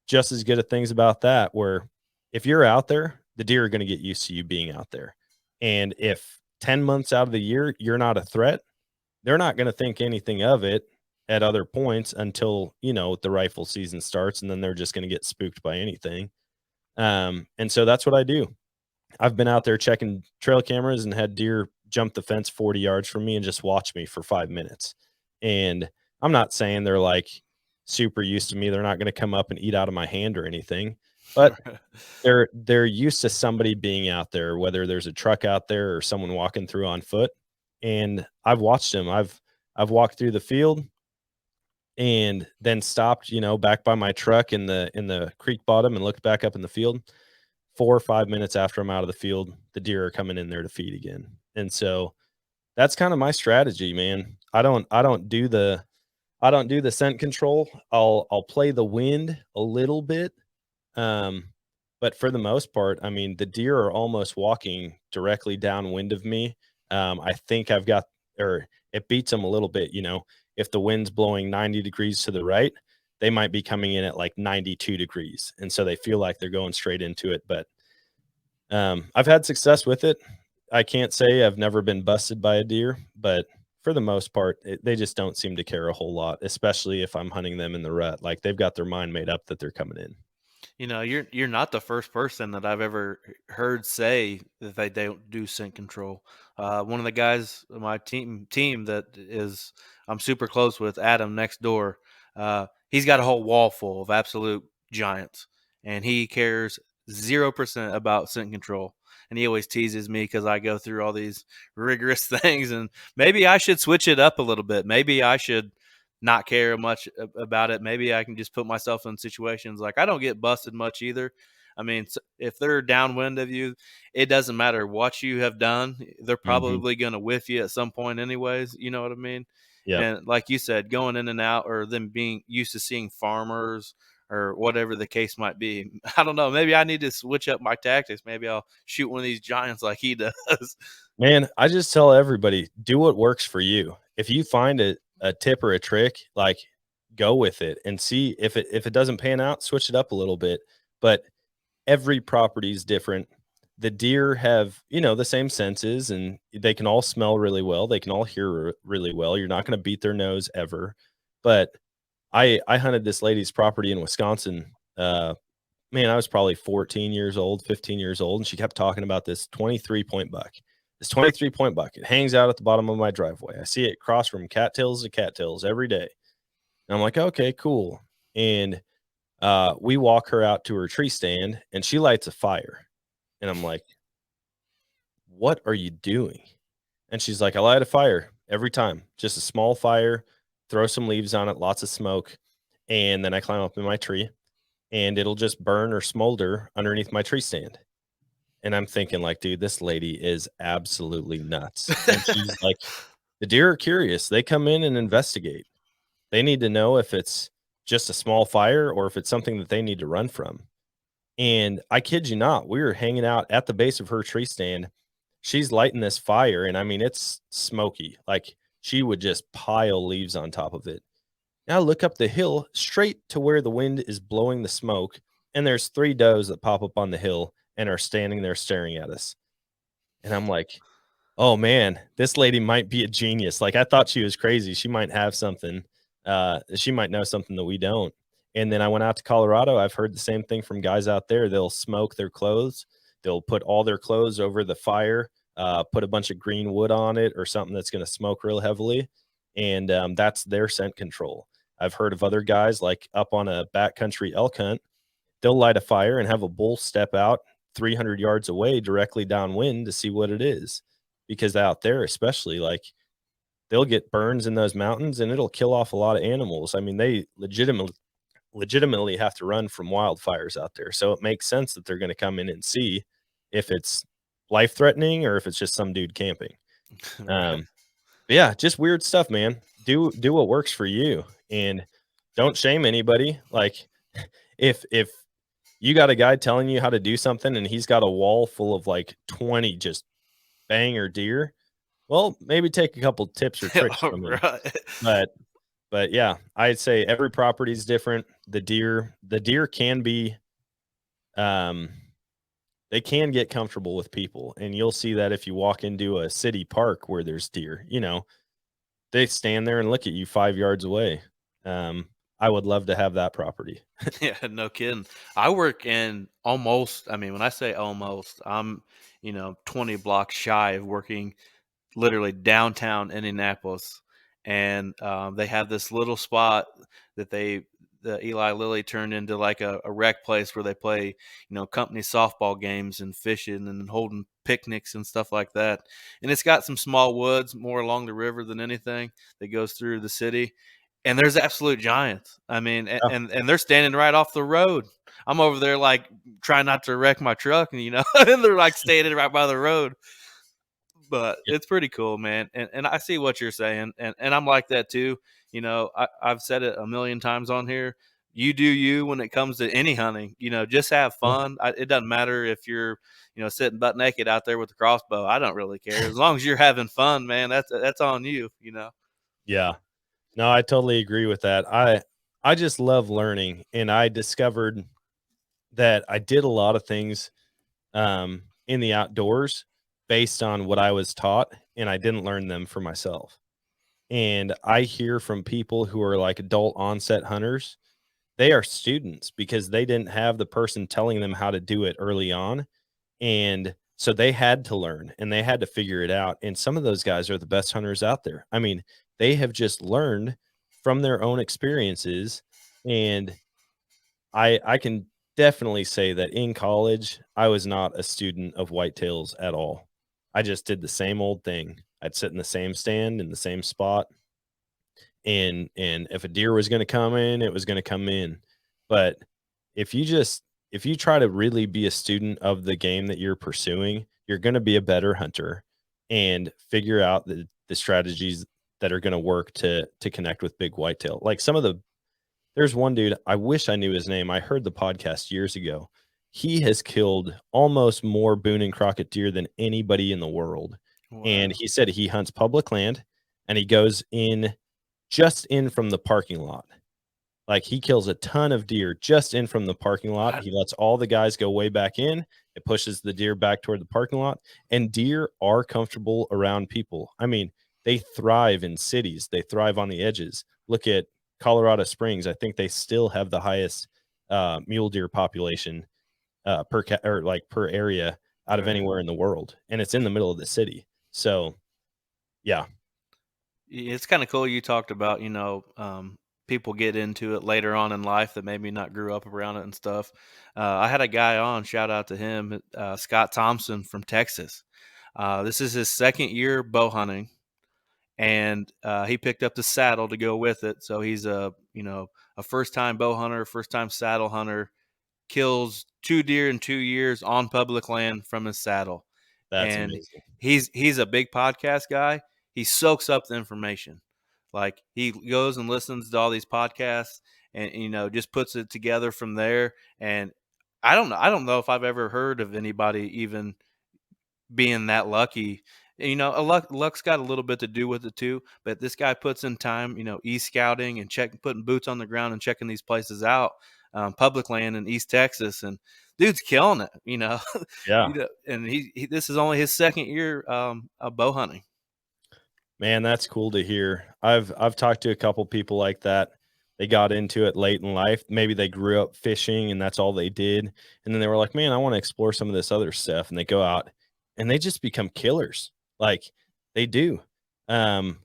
just as good of things about that, where if you're out there, the deer are going to get used to you being out there. And if 10 months out of the year you're not a threat, they're not going to think anything of it at other points until, the rifle season starts, and then they're just going to get spooked by anything. And so that's what I do. I've been out there checking trail cameras and had deer jump the fence 40 yards from me and just watch me for 5 minutes. And I'm not saying they're like super used to me. They're not going to come up and eat out of my hand or anything, but they're used to somebody being out there, whether there's a truck out there or someone walking through on foot. And I've watched them. I've walked through the field and then stopped, back by my truck in the creek bottom and looked back up in the field. 4 or 5 minutes after I'm out of the field, the deer are coming in there to feed again. And so that's kind of my strategy, man. I don't do the scent control. I'll play the wind a little bit. But for the most part, I mean, the deer are almost walking directly downwind of me. I think it beats them a little bit. If the wind's blowing 90 degrees to the right, they might be coming in at like 92 degrees. And so they feel like they're going straight into it. But I've had success with it. I can't say I've never been busted by a deer, but for the most part, they just don't seem to care a whole lot, especially if I'm hunting them in the rut. Like they've got their mind made up that they're coming in.
You're not the first person that I've ever heard say that they don't do scent control. One of the guys on my team that is I'm super close with, Adam next door. He's got a whole wall full of absolute giants, and he cares 0% about scent control. And he always teases me because I go through all these rigorous things, and maybe I should switch it up a little bit. Maybe I should not care much about it. Maybe I can just put myself in situations like I don't get busted much either. I mean, if they're downwind of you, it doesn't matter what you have done. They're
Hmm.
probably going to whiff you at some point anyways. You know what I mean?
Yep.
And like you said, going in and out, or them being used to seeing farmers or whatever the case might be. I don't know. Maybe I need to switch up my tactics. Maybe I'll shoot one of these giants like he does.
Man, I just tell everybody, do what works for you. If you find a tip or a trick, like go with it and see if it doesn't pan out, switch it up a little bit. But every property is different. The deer have, the same senses and they can all smell really well. They can all hear really well. You're not going to beat their nose ever. But I hunted this lady's property in Wisconsin. Man, I was probably 14 years old, 15 years old, and she kept talking about this 23-point buck. This 23-point buck, it hangs out at the bottom of my driveway. I see it cross from cattails to cattails every day. And I'm like, okay, cool. And we walk her out to her tree stand and she lights a fire. And I'm like, what are you doing? And she's like, I light a fire every time, just a small fire, throw some leaves on it, lots of smoke. And then I climb up in my tree and it'll just burn or smolder underneath my tree stand. And I'm thinking, like, dude, this lady is absolutely nuts. And she's like, the deer are curious. They come in and investigate. They need to know if it's just a small fire or if it's something that they need to run from. And I kid you not, we were hanging out at the base of her tree stand. She's lighting this fire, and I mean, it's smoky. Like, she would just pile leaves on top of it. Now look up the hill straight to where the wind is blowing the smoke, and there's 3 does that pop up on the hill and are standing there staring at us. And I'm like, oh man, this lady might be a genius. Like, I thought she was crazy. She might have something. She might know something that we don't. And then I went out to Colorado. I've heard the same thing from guys out there. They'll smoke their clothes. They'll put all their clothes over the fire, put a bunch of green wood on it or something that's going to smoke real heavily. And that's their scent control. I've heard of other guys like up on a backcountry elk hunt. They'll light a fire and have a bull step out 300 yards away directly downwind to see what it is. Because out there, especially, like, they'll get burns in those mountains and it'll kill off a lot of animals. I mean, they legitimately have to run from wildfires out there. So it makes sense that they're going to come in and see if it's life threatening or if it's just some dude camping.
Right.
But yeah, just weird stuff, man. Do what works for you and don't shame anybody. Like, if you got a guy telling you how to do something and he's got a wall full of like 20 just banger deer, well, maybe take a couple tips or tricks from him.
Right.
But yeah, I'd say every property is different. The deer can be um they can get comfortable with people, and you'll see that if you walk into a city park where there's deer, they stand there and look at you 5 yards away. I would love to have that property.
Yeah, no kidding. I work in almost, I mean, when I say almost, I'm, 20 blocks shy of working literally downtown Indianapolis. And they have this little spot that the Eli Lilly turned into like a rec place where they play, company softball games and fishing and holding picnics and stuff like that. And it's got some small woods more along the river than anything that goes through the city. And there's absolute giants. I mean,
Yeah,
and they're standing right off the road. I'm over there like trying not to wreck my truck, and and they're like standing right by the road. But
yeah,
it's pretty cool, man. And I see what you're saying, and I'm like that too. I've said it a million times on here. You do you when it comes to any hunting. Just have
yeah.
fun. It doesn't matter if you're sitting butt naked out there with a crossbow. I don't really care as long as you're having fun, man. That's on you.
Yeah. No, I totally agree with that. I just love learning, and I discovered that I did a lot of things in the outdoors based on what I was taught, and I didn't learn them for myself. And I hear from people who are like adult onset hunters, they are students because they didn't have the person telling them how to do it early on. And so they had to learn and they had to figure it out. And some of those guys are the best hunters out there. I mean, they have just learned from their own experiences. And I can definitely say that in college, I was not a student of whitetails at all. I just did the same old thing. I'd sit in the same stand in the same spot, and if a deer was going to come in, it was going to come in. But if you just if you try to really be a student of the game that you're pursuing, you're going to be a better hunter and figure out the strategies that are going to work to connect with big whitetail. Like there's one dude, I wish I knew his name. I heard the podcast years ago. He has killed almost more Boone and Crockett deer than anybody in the world. And
Wow.
he said he hunts public land and he goes just in from the parking lot. Like, he kills a ton of deer just in from the parking lot.
What?
He lets all the guys go way back in. It pushes the deer back toward the parking lot, and deer are comfortable around people. I mean, they thrive in cities. They thrive on the edges. Look at Colorado Springs. I think they still have the highest mule deer population per area out of
Right.
anywhere in the world, and it's in the middle of the city. So, yeah,
It's kind of cool you talked about, people get into it later on in life that maybe not grew up around it and stuff. I had a guy on, shout out to him, Scott Thompson from Texas. This is his second year bow hunting, and he picked up the saddle to go with it. So he's a first time bow hunter, first time saddle hunter, kills 2 deer in 2 years on public land from his saddle.
that's
And
amazing.
he's a big podcast guy. He soaks up the information. Like, he goes and listens to all these podcasts and just puts it together from there. And I don't know if I've ever heard of anybody even being that lucky. Luck's got a little bit to do with it too, but this guy puts in time, e-scouting and putting boots on the ground and checking these places out, public land in East Texas, and dude's killing it,
Yeah.
and this is only his second year of bow hunting.
Man, that's cool to hear. I've talked to a couple people like that. They got into it late in life. Maybe they grew up fishing and that's all they did. And then they were like, "Man, I want to explore some of this other stuff." And they go out and they just become killers. Like, they do. Um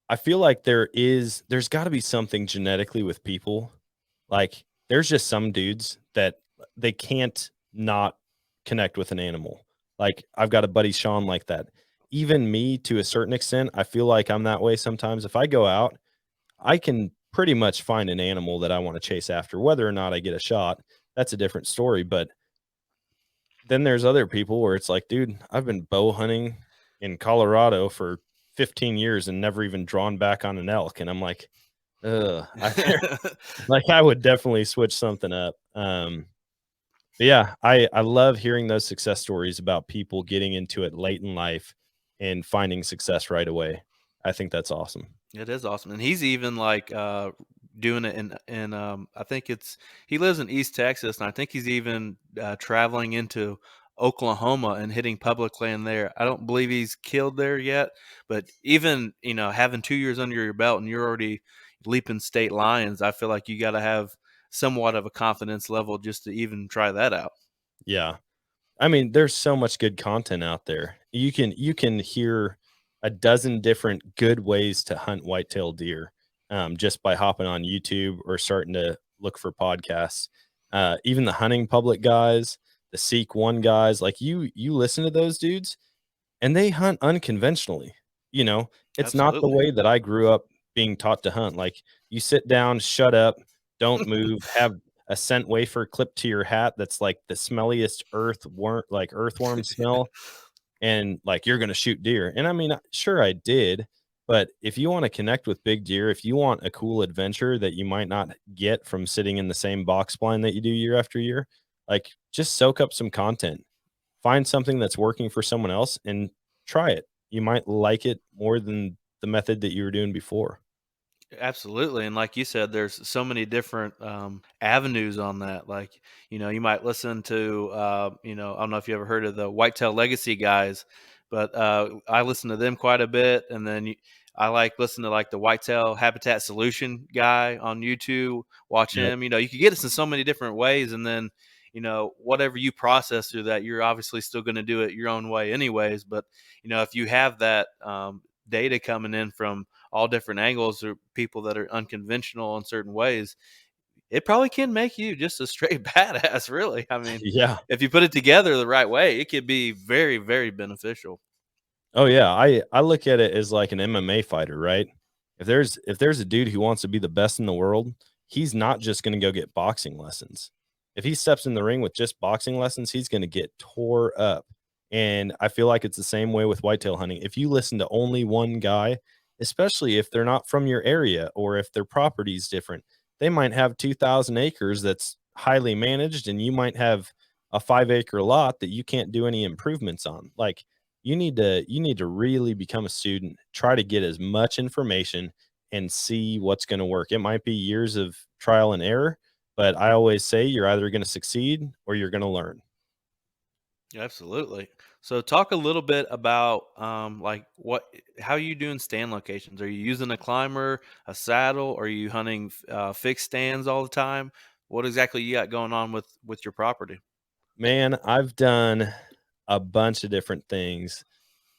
I feel like there's got to be something genetically with people. Like, there's just some dudes that they can't not connect with an animal. Like, I've got a buddy Sean like that. Even me, to a certain extent, I feel like I'm that way sometimes. If I go out, I can pretty much find an animal that I want to chase after. Whether or not I get a shot, that's a different story. But then there's other people where it's like, dude, I've been bow hunting in Colorado for 15 years and never even drawn back on an elk. And I'm like, ugh, like, I would definitely switch something up. But yeah, I love hearing those success stories about people getting into it late in life and finding success right away. I think that's awesome.
It is awesome, and he's even like doing it in I think he lives in East Texas, and I think he's even traveling into Oklahoma and hitting public land there. I don't believe he's killed there yet, but even having 2 years under your belt and you're already leaping state lines, I feel like you got to have somewhat of a confidence level just to even try that out.
Yeah. I mean, there's so much good content out there. You can hear a dozen different good ways to hunt whitetail deer, just by hopping on YouTube or starting to look for podcasts. Even the hunting public guys, the Seek One guys, like, you listen to those dudes, and they hunt unconventionally. You know, it's not the
Absolutely.
way that I grew up being taught to hunt. Like, you sit down, shut up, don't move, have a scent wafer clipped to your hat that's like the smelliest earthworm smell, and like, you're gonna shoot deer. And I mean, sure, I did, but if you want to connect with big deer, if you want a cool adventure that you might not get from sitting in the same box blind that you do year after year, like, just soak up some content. Find something that's working for someone else and try it. You might like it more than the method that you were doing before.
Absolutely. And like you said, there's so many different avenues on that. Like, you might listen to, I don't know if you ever heard of the Whitetail Legacy guys, but I listen to them quite a bit. And then I like listening to like the Whitetail Habitat Solution guy on YouTube. Watch
Yep.
him. You can get us in so many different ways. And then, whatever you process through that, you're obviously still going to do it your own way, anyways. But, if you have that data coming in from all different angles or people that are unconventional in certain ways, it probably can make you just a straight badass, really. I mean,
Yeah.
if you put it together the right way, it could be very, very beneficial.
Oh yeah. I look at it as like an MMA fighter, right? If there's a dude who wants to be the best in the world, he's not just going to go get boxing lessons. If he steps in the ring with just boxing lessons, he's going to get tore up. And I feel like it's the same way with whitetail hunting. If you listen to only one guy, especially if they're not from your area or if their property is different, they might have 2,000 acres that's highly managed, and you might have a 5 acre lot that you can't do any improvements on. Like, you need to really become a student, try to get as much information and see what's going to work. It might be years of trial and error, but I always say you're either going to succeed or you're going to learn.
Absolutely. So talk a little bit about like how are you doing stand locations? Are you using a climber, a saddle? Are you hunting fixed stands all the time? What exactly you got going on with your property?
Man, I've done a bunch of different things.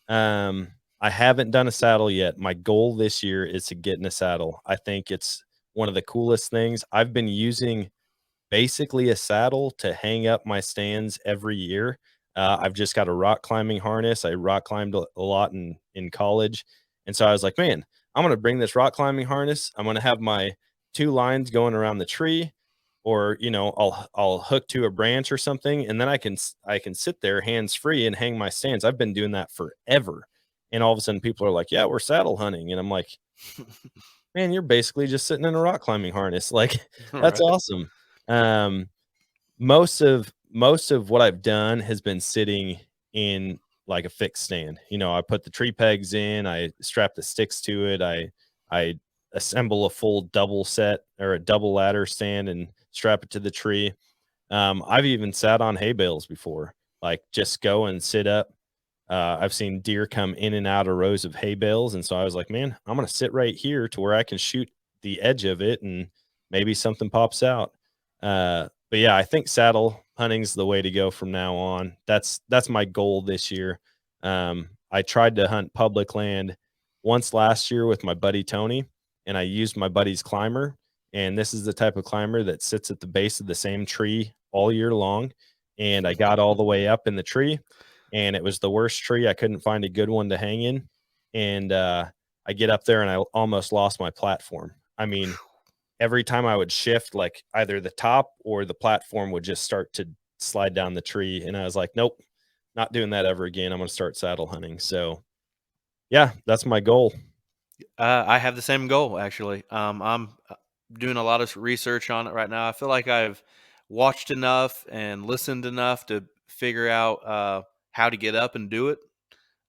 Um, I haven't done a saddle yet. My goal this year is to get in a saddle. I think it's one of the coolest things. I've been using basically a saddle to hang up my stands every year. I've just got a rock climbing harness. I rock climbed a lot in college, and so I was like, man, I'm gonna bring this rock climbing harness. I'm gonna have my 2 lines going around the tree, or I'll hook to a branch or something, and then I can sit there hands free and hang my stands. I've been doing that forever, and all of a sudden people are like, yeah, we're saddle hunting, and I'm like, man, you're basically just sitting in a rock climbing harness. Like,
All
that's
right.
awesome. Um, most of what I've done has been sitting in like a fixed stand. I put the tree pegs in, I strap the sticks to it, I assemble a full double set or a double ladder stand and strap it to the tree. I've even sat on hay bales before, like just go and sit up. I've seen deer come in and out of rows of hay bales, and so I was like, man, I'm gonna sit right here to where I can shoot the edge of it, and maybe something pops out. But yeah, I think saddle hunting's the way to go from now on. That's my goal this year. I tried to hunt public land once last year with my buddy Tony, and I used my buddy's climber. And this is the type of climber that sits at the base of the same tree all year long. And I got all the way up in the tree, and it was the worst tree. I couldn't find a good one to hang in. And I get up there and I almost lost my platform. I mean, every time I would shift, like either the top or the platform would just start to slide down the tree. And I was like, nope, not doing that ever again. I'm going to start saddle hunting. So, yeah, that's my goal.
I have the same goal actually. I'm doing a lot of research on it right now. I feel like I've watched enough and listened enough to figure out how to get up and do it.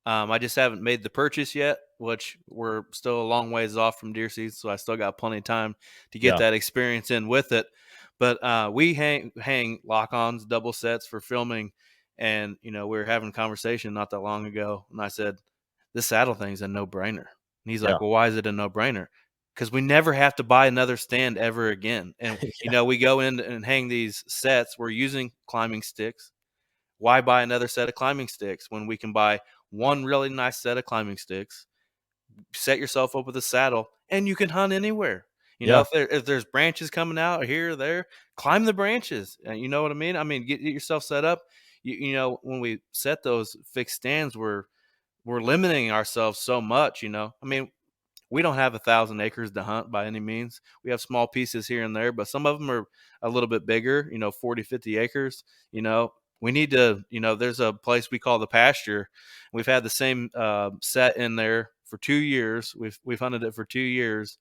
I just haven't made the purchase yet, which we're still a long ways off from deer season, so I still got plenty of time to get
Yeah.
that experience in with it. But we hang lock-ons, double sets for filming, and we were having a conversation not that long ago, and I said, "This saddle thing's a no-brainer." And he's
Yeah.
like, "Well, why is it a no-brainer?" Because we never have to buy another stand ever again, and
Yeah.
we go in and hang these sets. We're using climbing sticks. Why buy another set of climbing sticks when we can buy one really nice set of climbing sticks, set yourself up with a saddle, and you can hunt anywhere.
Yeah.
If there's branches coming out here or there, climb the branches. You know what I mean? I mean, get yourself set up. When we set those fixed stands, we're limiting ourselves so much. I mean, we don't have 1,000 acres to hunt by any means. We have small pieces here and there, but some of them are a little bit bigger, 40, 50 acres. We need to, there's a place we call the pasture. We've had the same set in there for 2 years. We've hunted it for 2 years,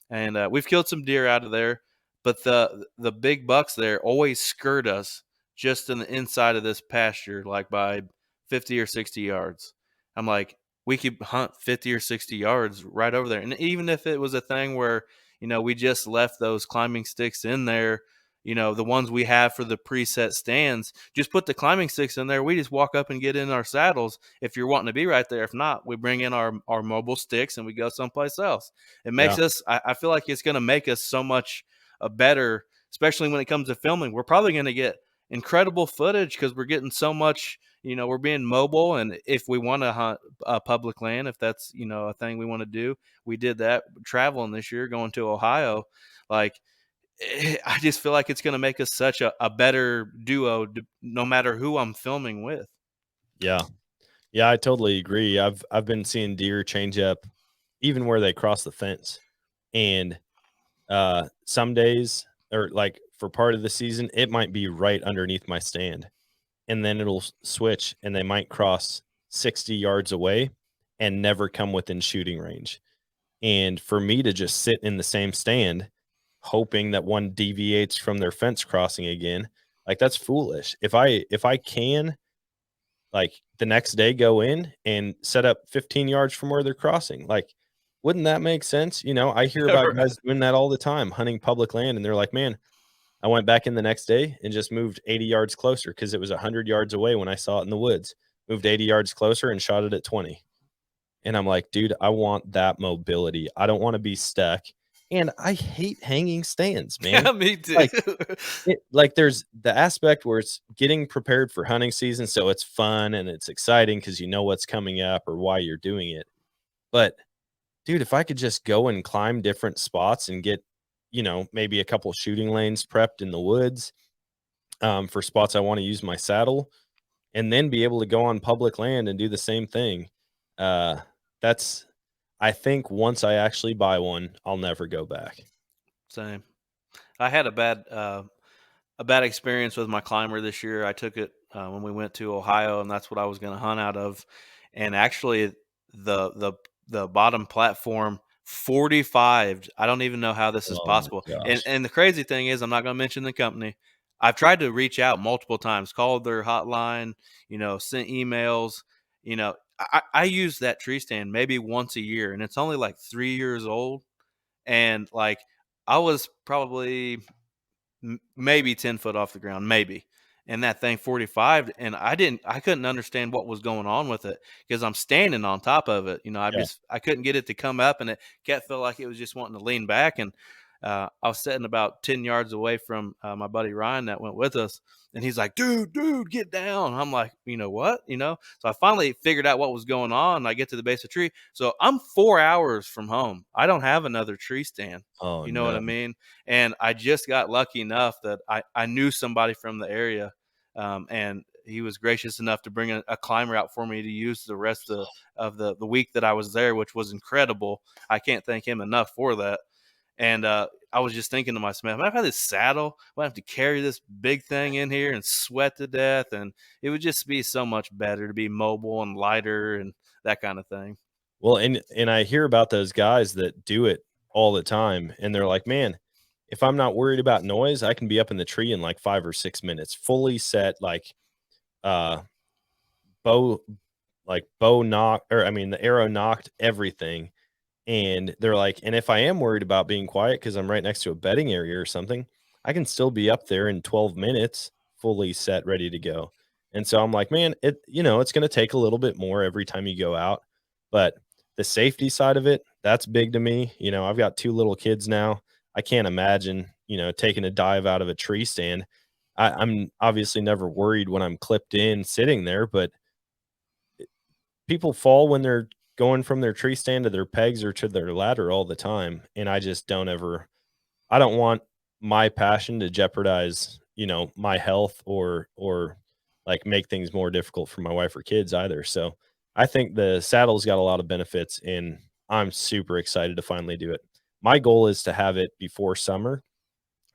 and we've killed some deer out of there. But the big bucks there always skirt us just in the inside of this pasture, like by 50 or 60 yards. I'm like, we could hunt 50 or 60 yards right over there. And even if it was a thing where, we just left those climbing sticks in there, the ones we have for the preset stands, just put the climbing sticks in there. We just walk up and get in our saddles if you're wanting to be right there. If not, we bring in our mobile sticks and we go someplace else. It makes
Yeah.
us, I feel like it's going to make us so much better, especially when it comes to filming. We're probably going to get incredible footage because we're getting so much, we're being mobile. And if we want to hunt public land, if that's a thing we want to do, we did that traveling this year going to Ohio. Like, I just feel like it's going to make us such a better duo, no matter who I'm filming with.
Yeah. Yeah. I totally agree. I've been seeing deer change up even where they cross the fence. And some days or like for part of the season, it might be right underneath my stand, and then it'll switch and they might cross 60 yards away and never come within shooting range. And for me to just sit in the same stand, hoping that one deviates from their fence crossing again, like that's foolish. If I can, like the next day, go in and set up 15 yards from where they're crossing, like wouldn't that make sense? I hear about
Right.
guys doing that all the time, hunting public land, and they're like, man, I went back in the next day and just moved 80 yards closer because it was 100 yards away when I saw it in the woods. Moved 80 yards closer and shot it at 20. And I'm like, dude, I want that mobility. I don't want to be stuck. And I hate hanging stands, man.
Yeah, me too.
Like like there's the aspect where it's getting prepared for hunting season, so it's fun and it's exciting because you know what's coming up or why you're doing it. But dude, if I could just go and climb different spots and get, maybe a couple shooting lanes prepped in the woods, for spots I want to use my saddle, and then be able to go on public land and do the same thing. Uh, that's, I think once I actually buy one, I'll never go back.
Same. I had a bad experience with my climber this year. I took it when we went to Ohio, and that's what I was going to hunt out of. And actually, the the the bottom platform 45. I don't even know how this is
Oh my
possible. And
gosh.
and the crazy thing is, I'm not going to mention the company. I've tried to reach out multiple times, called their hotline, sent emails. I use that tree stand maybe once a year, and it's only like 3 years old. And like I was probably maybe 10 foot off the ground, maybe. And that thing 45, and I couldn't understand what was going on with it because I'm standing on top of it.
Yeah.
I couldn't get it to come up, and it kept feel like it was just wanting to lean back. And I was sitting about 10 yards away from my buddy Ryan that went with us. And he's like, dude, get down. I'm like, what? So I finally figured out what was going on. I get to the base of the tree. So I'm 4 hours from home. I don't have another tree stand.
Oh
You know what
no.
I mean? And I just got lucky enough that I knew somebody from the area, and he was gracious enough to bring a climber out for me to use the rest of the week that I was there, which was incredible. I can't thank him enough for that. And I was just thinking to myself, man, if I had this saddle, I have to carry this big thing in here and sweat to death, and it would just be so much better to be mobile and lighter and that kind of thing.
Well, and I hear about those guys that do it all the time, and they're like, man, if I'm not worried about noise, I can be up in the tree in like 5 or 6 minutes, fully set, uh bow bow knock, or I mean the arrow knocked, everything. And they're like, and if I am worried about being quiet because I'm right next to a bedding area or something, I can still be up there in 12 minutes, fully set, ready to go. And so I'm like, man, it's going to take a little bit more every time you go out. But the safety side of it, that's big to me. I've got two little kids now. I can't imagine, taking a dive out of a tree stand. I'm obviously never worried when I'm clipped in sitting there, but people fall when they're going from their tree stand to their pegs or to their ladder all the time, and I just don't ever, I don't want my passion to jeopardize, my health or like make things more difficult for my wife or kids either. So I think the saddle's got a lot of benefits, and I'm super excited to finally do it. My goal is to have it before summer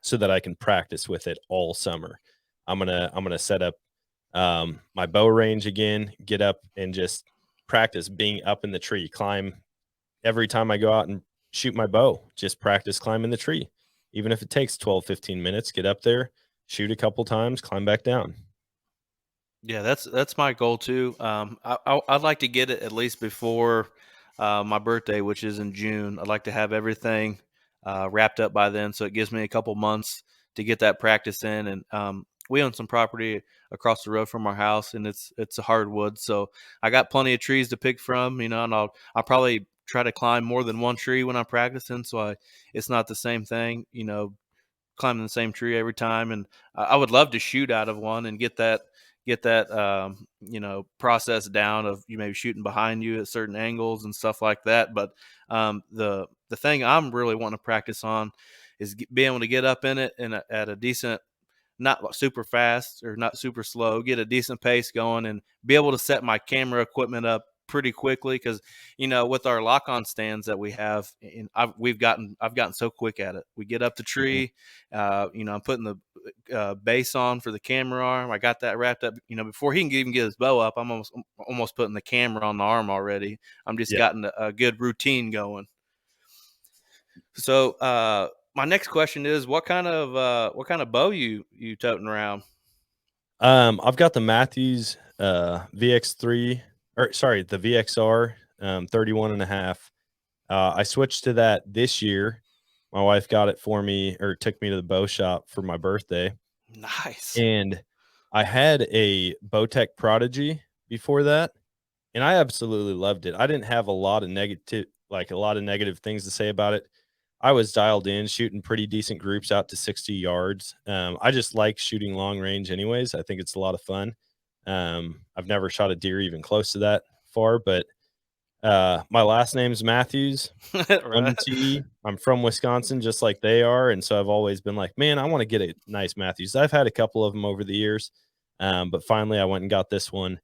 so that I can practice with it all summer. I'm gonna set up my bow range again, get up and just practice being up in the tree, climb every time I go out and shoot my bow, just practice climbing the tree. Even if it takes 12, 15 minutes, get up there, shoot a couple times, climb back down.
Yeah, that's my goal too. I'd like to get it at least before my birthday, which is in June. I'd like to have everything wrapped up by then, so it gives me a couple months to get that practice in. And we own some property across the road from our house, and it's a hardwood, so I got plenty of trees to pick from. And I'll probably try to climb more than one tree when I'm practicing, so it's not the same thing. Climbing the same tree every time. And I would love to shoot out of one and get that process down of you maybe shooting behind you at certain angles and stuff like that. But the thing I'm really wanting to practice on is being able to get up in it at a decent, not super fast or not super slow, get a decent pace going and be able to set my camera equipment up pretty quickly because with our lock-on stands that we have, and I've gotten so quick at it. We get up the
Mhm.
tree, I'm putting the base on for the camera arm. I got that wrapped up. Before he can even get his bow up, I'm almost putting the camera on the arm already. I'm just
Yeah.
gotten a good routine going. So my next question is, what kind of bow you toting around?
I've got the Mathews VX3, or sorry, the VXR 31 and a half. I switched to that this year. My wife got it for me, or took me to the bow shop for my birthday.
Nice.
And I had a Bowtech Prodigy before that, and I absolutely loved it. I didn't have a lot of negative things to say about it. I was dialed in, shooting pretty decent groups out to 60 yards. I just like shooting long range anyways. I think it's a lot of fun. I've never shot a deer even close to that far, but my last name's Mathews.
Right.
MT. I'm from Wisconsin, just like they are, and so I've always been like, man, I want to get a nice Mathews. I've had a couple of them over the years, but finally I went and got this one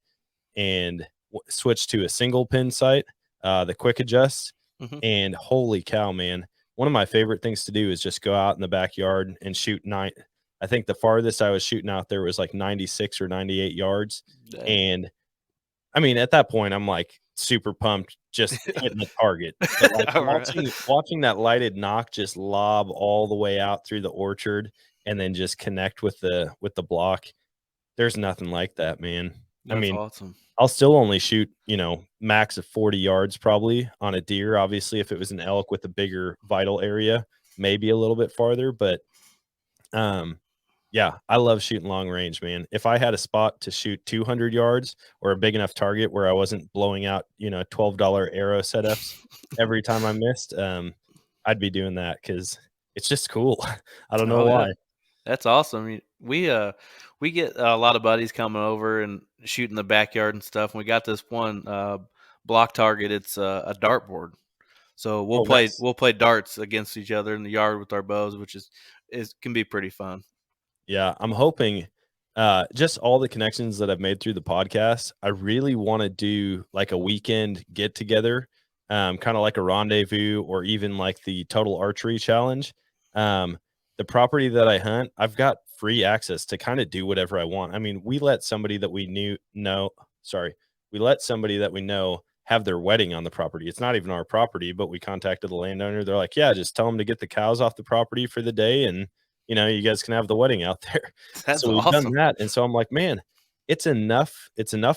and switched to a single pin sight, the quick adjust.
Mhm.
And holy cow, man! One of my favorite things to do is just go out in the backyard and shoot nine. I think the farthest I was shooting out there was like 96 or 98 yards,
Dang.
and I mean, at that point, I'm, like, super pumped just hitting the target, but, like,
All right.
watching that lighted knock just lob all the way out through the orchard and then just connect with the block, there's nothing like that, man. I
That's
mean,
awesome.
I'll still only shoot, max of 40 yards probably on a deer. Obviously, if it was an elk with a bigger vital area, maybe a little bit farther, but, um yeah, I love shooting long range, man. If I had a spot to shoot 200 yards or a big enough target where I wasn't blowing out, $12 arrow setups every time I missed, I'd be doing that because it's just cool. I don't know
Oh yeah.
why.
That's awesome. We get a lot of buddies coming over and shoot in the backyard and stuff. And we got this one block target. It's a dartboard. So
Oh, nice.
we'll play darts against each other in the yard with our bows, which is can be pretty fun.
Yeah, I'm hoping just all the connections that I've made through the podcast, I really want to do like a weekend get together, kind of like a rendezvous or even like the total archery challenge. The property that I hunt, I've got free access to kind of do whatever I want. I mean, we let somebody that we sorry, we let somebody that we know have their wedding on the property. It's not even our property, but we contacted the landowner. They're like, yeah, just tell them to get the cows off the property for the day and you guys can have the wedding out there.
That's
So we've done
awesome.
that, and so I'm like, "Man, it's enough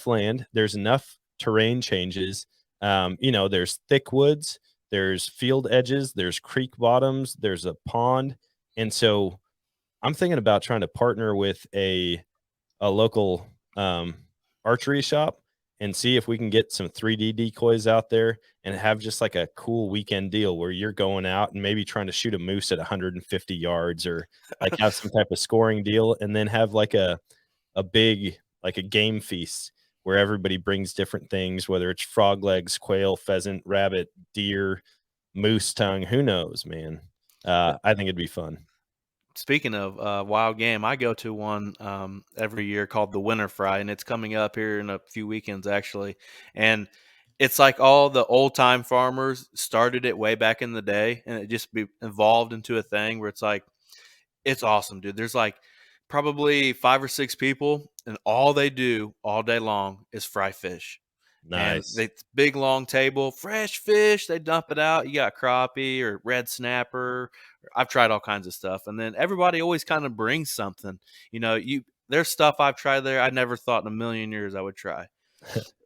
land, there's enough terrain changes." There's thick woods, there's field edges, there's creek bottoms, there's a pond, and so I'm thinking about trying to partner with a local archery shop and see if we can get some 3D decoys out there and have just like a cool weekend deal where you're going out and maybe trying to shoot a moose at 150 yards or like have some type of scoring deal and then have like a big like a game feast where everybody brings different things, whether it's frog legs, quail, pheasant, rabbit, deer, moose tongue, who knows, man. I think it'd be fun.
Speaking of wild game, I go to one every year called the Winter Fry, and it's coming up here in a few weekends actually. And it's like all the old time farmers started it way back in the day, and it just evolved into a thing where it's like it's awesome, dude. There's like probably 5 or 6 people, and all they do all day long is fry fish. And
Nice.
they big long table, fresh fish. They dump it out. You got crappie or red snapper. I've tried all kinds of stuff, and then everybody always kind of brings something. There's stuff I've tried there I never thought in a million years I would try.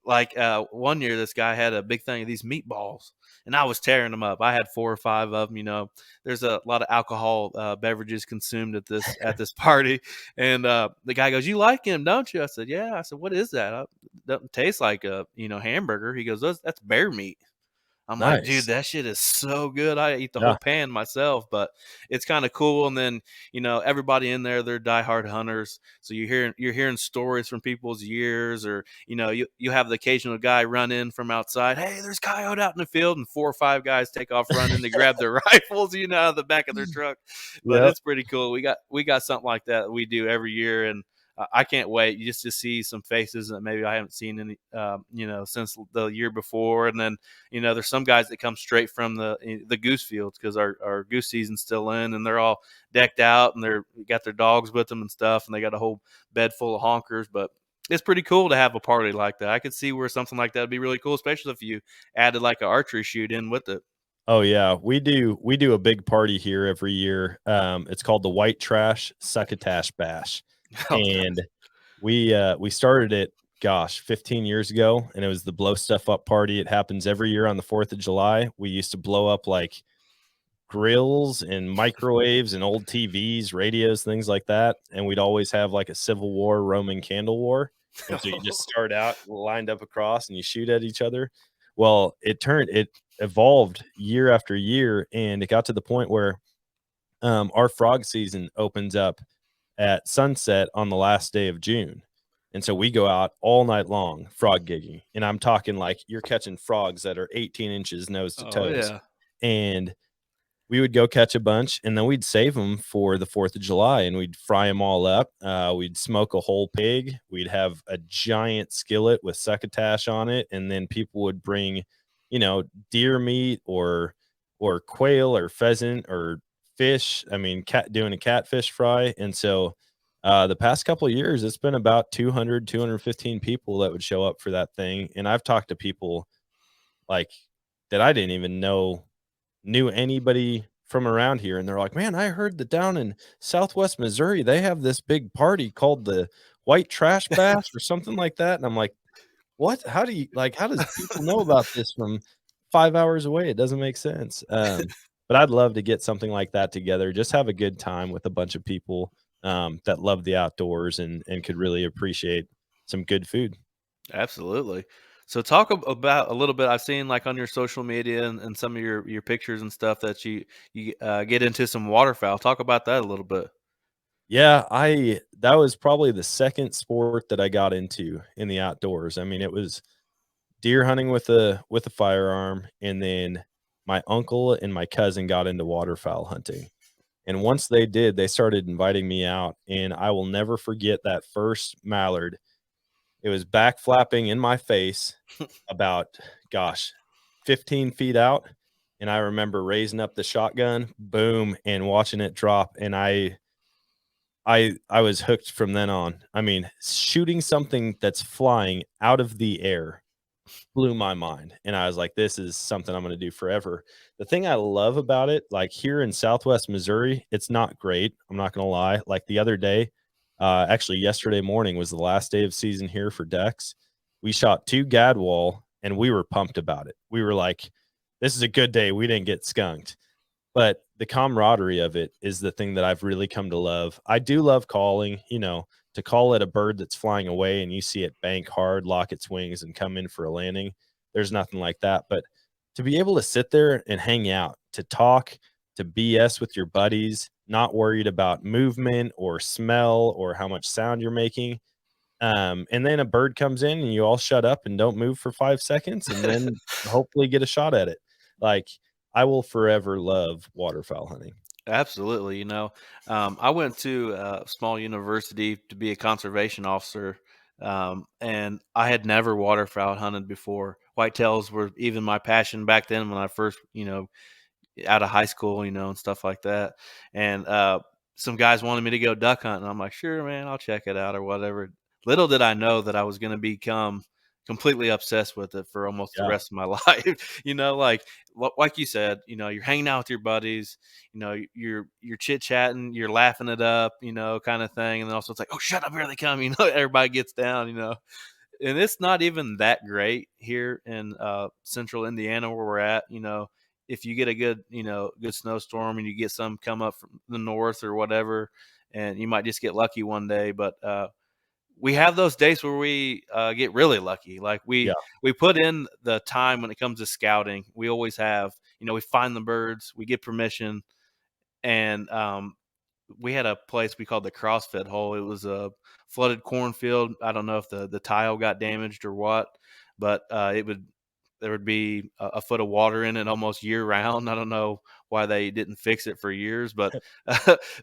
Like one year, this guy had a big thing of these meatballs, and I was tearing them up. I had 4 or 5 of them. There's a lot of alcohol beverages consumed at this party, and the guy goes, "You like him, don't you?" I said, "Yeah." I said, "What is that? Doesn't taste like a hamburger." He goes, That's bear meat." I'm like, dude,
Nice.
that shit is so good. I eat the whole
Yeah.
pan myself, but it's kind of cool. And then, everybody in there, they're diehard hunters. So you're hearing stories from people's years, or you have the occasional guy run in from outside. Hey, there's coyote out in the field, and 4 or 5 guys take off running to grab their rifles, out of the back of their truck. But
Yep.
it's pretty cool. We got something like that we do every year, and I can't wait just to see some faces that maybe I haven't seen any, since the year before. And then, there's some guys that come straight from the goose fields because our goose season's still in, and they're all decked out and they're got their dogs with them and stuff, and they got a whole bed full of honkers. But it's pretty cool to have a party like that. I could see where something like that would be really cool, especially if you added like an archery shoot in with it.
Oh yeah, we do a big party here every year. It's called the White Trash Succotash Bash,
Oh,
and we started it, gosh, 15 years ago, and it was the blow stuff up party. It happens every year on the 4th of July. We used to blow up like grills and microwaves and old TVs, radios, things like that. And we'd always have like a Civil War Roman candle war. And so you just start out lined up across and you shoot at each other. Well, it evolved year after year, and it got to the point where our frog season opens up at sunset on the last day of June. And so we go out all night long frog gigging. And I'm talking like you're catching frogs that are 18 inches nose to
oh
toes.
yeah.
And we would go catch a bunch, and then we'd save them for the 4th of July, and we'd fry them all up. We'd smoke a whole pig. We'd have a giant skillet with succotash on it, and then people would bring, deer meat or quail or pheasant or fish. I mean, doing a catfish fry. And so the past couple of years, it's been about 200, 215 people that would show up for that thing. And I've talked to people like that I didn't even knew anybody from around here, and they're like, "Man, I heard that down in Southwest Missouri, they have this big party called the White Trash Bash or something like that." And I'm like, "What? How does people know about this from 5 hours away? It doesn't make sense." But I'd love to get something like that together, just have a good time with a bunch of people that love the outdoors and could really appreciate some good food.
Absolutely. So talk about a little bit. I've seen like on your social media and some of your pictures and stuff that you get into some waterfowl. Talk about that a little bit.
Yeah, I that was probably the second sport that I got into in the outdoors. I mean, it was deer hunting with a firearm, and then my uncle and my cousin got into waterfowl hunting. And once they did, they started inviting me out, and I will never forget that first mallard. It was back flapping in my face about, gosh, 15 feet out, and I remember raising up the shotgun, boom, and watching it drop, and I was hooked from then on. I mean, shooting something that's flying out of the air blew my mind, and I was like, "This is something I'm gonna do forever." The thing I love about it, like, here in Southwest Missouri, it's not great, I'm not gonna lie. Like, the other day, actually yesterday morning was the last day of season here for ducks. We shot 2 gadwall, and we were pumped about it. We were like, "This is a good day, we didn't get skunked." But the camaraderie of it is the thing that I've really come to love. I do love calling, to call it a bird that's flying away and you see it bank hard, lock its wings, and come in for a landing. There's nothing like that. But to be able to sit there and hang out, to talk, to BS with your buddies, not worried about movement or smell or how much sound you're making. And then a bird comes in and you all shut up and don't move for 5 seconds and then hopefully get a shot at it. Like, I will forever love waterfowl hunting.
Absolutely. I went to a small university to be a conservation officer, and I had never waterfowl hunted before. Whitetails were even my passion back then when I first, out of high school, and stuff like that. And some guys wanted me to go duck hunting. I'm like, sure, man, I'll check it out or whatever. Little did I know that I was going to become completely obsessed with it for almost the
Yeah.
rest of my life. Like you said, you're hanging out with your buddies, you're chit chatting, you're laughing it up, kind of thing. And then also it's like, oh, shut up, here they come. Everybody gets down. And it's not even that great here in central Indiana where we're at. If you get a good snowstorm and you get some come up from the north or whatever, and you might just get lucky one day. But we have those days where we get really lucky. Like
Yeah.
we put in the time when it comes to scouting. We always have. We find the birds, we get permission, and we had a place we called the CrossFit hole. It was a flooded cornfield. I don't know if the tile got damaged or what, but there would be a foot of water in it almost year round. I don't know why they didn't fix it for years, but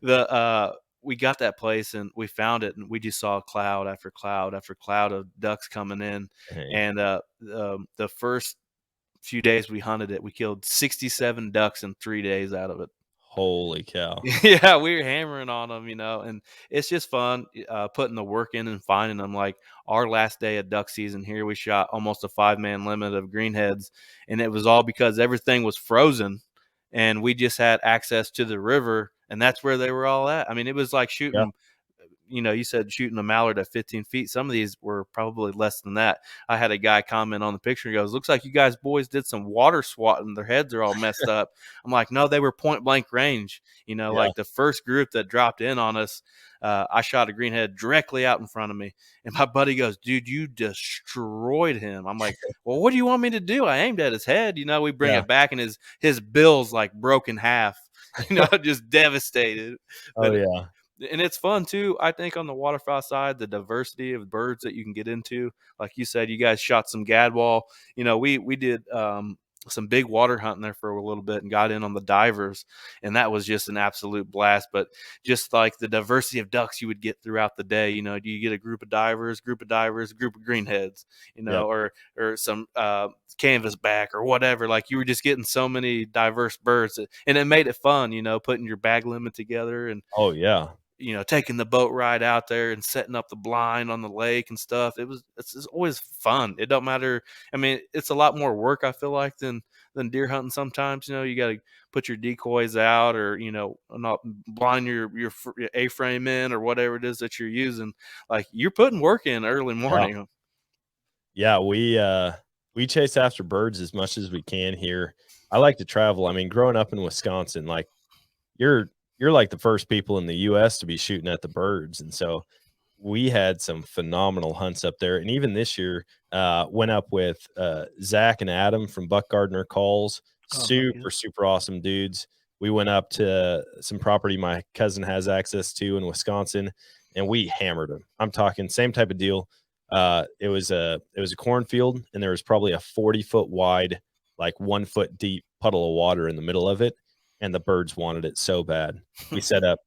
the we got that place and we found it, and we just saw cloud after cloud after cloud of ducks coming in.
Dang.
And the first few days we hunted it, we killed 67 ducks in 3 days out of it.
Holy cow.
Yeah, we were hammering on them, and it's just fun putting the work in and finding them. Like our last day of duck season here, we shot almost a 5-man limit of greenheads, and it was all because everything was frozen, and we just had access to the river, and that's where they were all at. I mean, it was like
Yeah.
shooting. You said shooting a mallard at 15 feet. Some of these were probably less than that. I had a guy comment on the picture. He goes, "Looks like you guys boys did some water swatting. Their heads are all messed up." I'm like, "No, they were point blank range."
Yeah.
Like the first group that dropped in on us, I shot a greenhead directly out in front of me. And my buddy goes, "Dude, you destroyed him." I'm like, "Well, what do you want me to do?" I aimed at his head. We bring
Yeah.
it back, and his bill's like broken half, just devastated.
Oh
But
yeah.
and it's fun too. I think on the waterfowl side, the diversity of birds that you can get into. Like you said, you guys shot some gadwall. We did some big water hunting there for a little bit and got in on the divers, and that was just an absolute blast. But just like the diversity of ducks you would get throughout the day, do you get a group of divers, group of greenheads,
Yep.
or some canvasback or whatever. Like you were just getting so many diverse birds, and it made it fun. Putting your bag limit together and
Oh yeah.
taking the boat ride out there and setting up the blind on the lake and stuff. It's always fun. It don't matter. I mean, it's a lot more work, I feel like, than deer hunting sometimes. You got to put your decoys out, or not blind your A-frame in, or whatever it is that you're using. Like you're putting work in early
Yeah.
morning.
Yeah, we chase after birds as much as we can here. I like to travel. I mean, growing up in Wisconsin, like you're like the first people in the US to be shooting at the birds. And so we had some phenomenal hunts up there. And even this year, went up with Zach and Adam from Buck Gardner Calls.
Oh, heck yeah.
Super, super awesome dudes. We went up to some property my cousin has access to in Wisconsin, and we hammered them. I'm talking same type of deal. It was a cornfield, and there was probably a 40-foot wide, like 1 foot deep puddle of water in the middle of it, and the birds wanted it so bad. We set up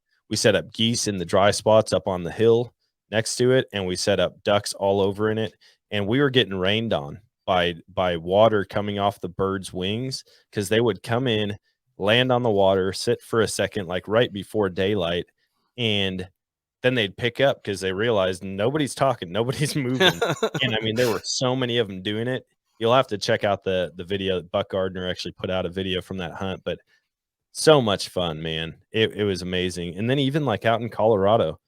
geese in the dry spots up on the hill next to it, and we set up ducks all over in it, and we were getting rained on by water coming off the birds' wings, because they would come in, land on the water, sit for a second, like right before daylight, and then they'd pick up because they realized nobody's talking, nobody's moving. And I mean, there were so many of them doing it. You'll have to check out the video. Buck Gardner actually put out a video from that hunt, but so much fun, man. It was amazing. And then even like out in Colorado,